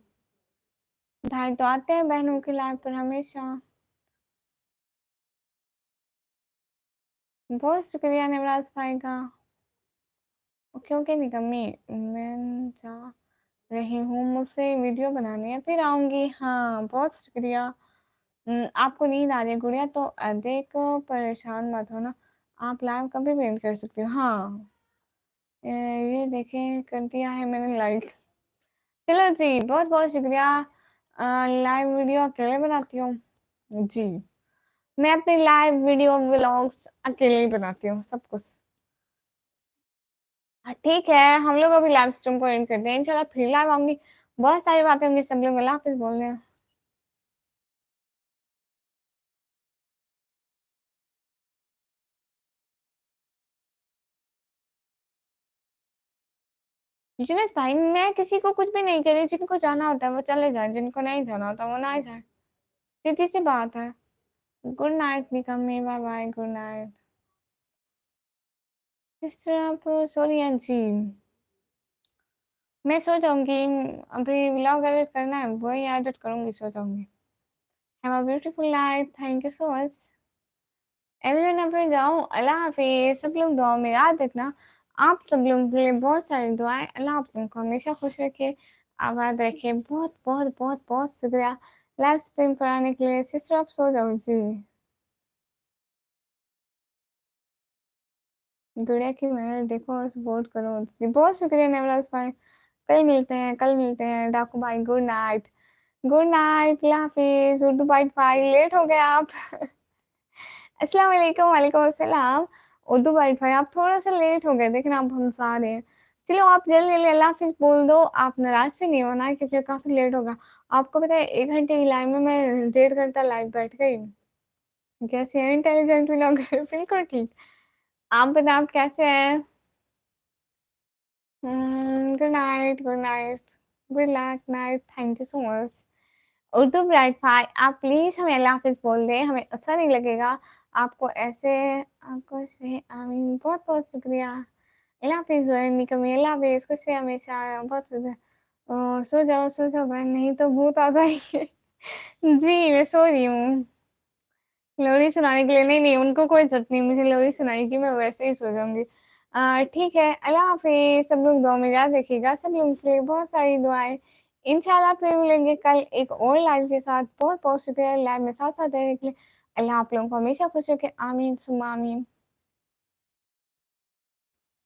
भाई तो आते हैं बहनों की लाइव पर हमेशा। बहुत शुक्रिया निवराज भाई का। क्योंकि निकम्मी मैं जा रही हूँ, मुझसे वीडियो बनानी है, फिर आऊँगी। हाँ, बहुत शुक्रिया। आपको नींद आ रही है गुड़िया तो देखो परेशान मत होना, आप लाइव कभी भी एंड कर सकती हो। हाँ, ये देखें कर दिया है मैंने लाइक। चलो जी, बहुत-बहुत शुक्रिया। लाइव वीडियो अकेले बनाती हूँ? जी, मैं अपनी लाइव वीडियो व्लॉग्स अकेले ही बनाती हूँ, सब कुछ। ठीक है, हम लोग अभी लाइव स्ट्रीम को एंड करते हैं। इंशाल्लाह फिर लाइव आऊँगी। बहुत सारी बातें होंगी, सब लोग अल्लाह हाफ़िज़ बोल रहे हैं। जुनैद भाई, मैं किसी को कुछ भी नहीं कह रही, जिनको जाना होता है वो चले जाएँ, जिनको नहीं जाना होता वो ना जाएँ। सीधी-सी बात है। गुड नाइट निकम्मी, बाय-बाय, गुड नाइट। सिस्टर आप सो रही हैं? जी। मैं सो जाऊँगी, अभी व्लॉग एडिट करना है, वही एडिट करूँगी, सो जाऊँगी। Have a beautiful night, thank you so much. Everyone अब मैं जाऊँ, अल्लाह हाफ़िज़। सब लोग दुआ में याद रखना, आप सब लोगों के लिए बहुत सारी दुआएँ। अल्लाह आप तुमको हमेशा खुश रखे, आबाद रखे। बहुत, बहुत, बहुत, बहुत शुक्रिया लाइव स्ट्रीम पर आने के लिए। सिस्टर आप सो जाओ। जी। गुड़िया की मेहनत देखो और सपोर्ट करो। जी, बहुत शुक्रिया नेवराज भाई। कल मिलते हैं। डाकू भाई गुड नाइट। गुड नाइट, अल्लाह हाफ़िज़। उर्दू बाइट भाई लेट हो गए आप। अस्सलाम वालेकुम, वालेकुम अस्सलाम। उर्दू बाइट भाई आप थोड़ा-सा लेट हो गए, देखना अब हम आ रहे हैं। चलो आप जल्दी-जल्दी अल्लाह हाफ़िज़ बोल दो, आप नाराज़ भी नहीं होना क्योंकि काफ़ी लेट होगा। आपको पता है 1 घंटे की लाइन में मैं डेढ़ घंटा लाइव बैठ गई। कैसी हैं इंटेलिजेंट व्लॉगर बिल्कुल ठीक। आप बताएँ आप कैसे हैं? Good night, good night, good luck night, thank you so much. Urdu bright भाई आप प्लीज़ हमें अल्लाह हाफ़िज़ बोल दें, हमें अच्छा नहीं लगेगा आपको ऐसे आपको से आमीन बहुत-बहुत शुक्रिया। अल्लाह हाफ़िज़ वरनी कमी अल्लाह हाफ़िज़ खुश रहिए हमेशा बहुत शुक्रिया। सो जाओ बहन नहीं तो भूत आ जाएँगे। जी, मैं सो रही हूँ। लोरी सुनाने के लिए नहीं, उनको कोई ज़रूरत नहीं मुझे लोरी सुनाने की, मैं वैसे ही सो जाऊँगी। ठीक है, अल्लाह हाफ़िज़। सब लोग दुआ में याद रखिएगा, सब लोगों के लिए बहुत सारी दुआएँ। इंशाल्लाह फिर मिलेंगे कल एक और लाइव के साथ। बहुत-बहुत शुक्रिया लाइव में साथ-साथ रहने के लिए। अल्लाह आप लोगों को हमेशा खुश रखे। आमीन सुम्मा आमीन।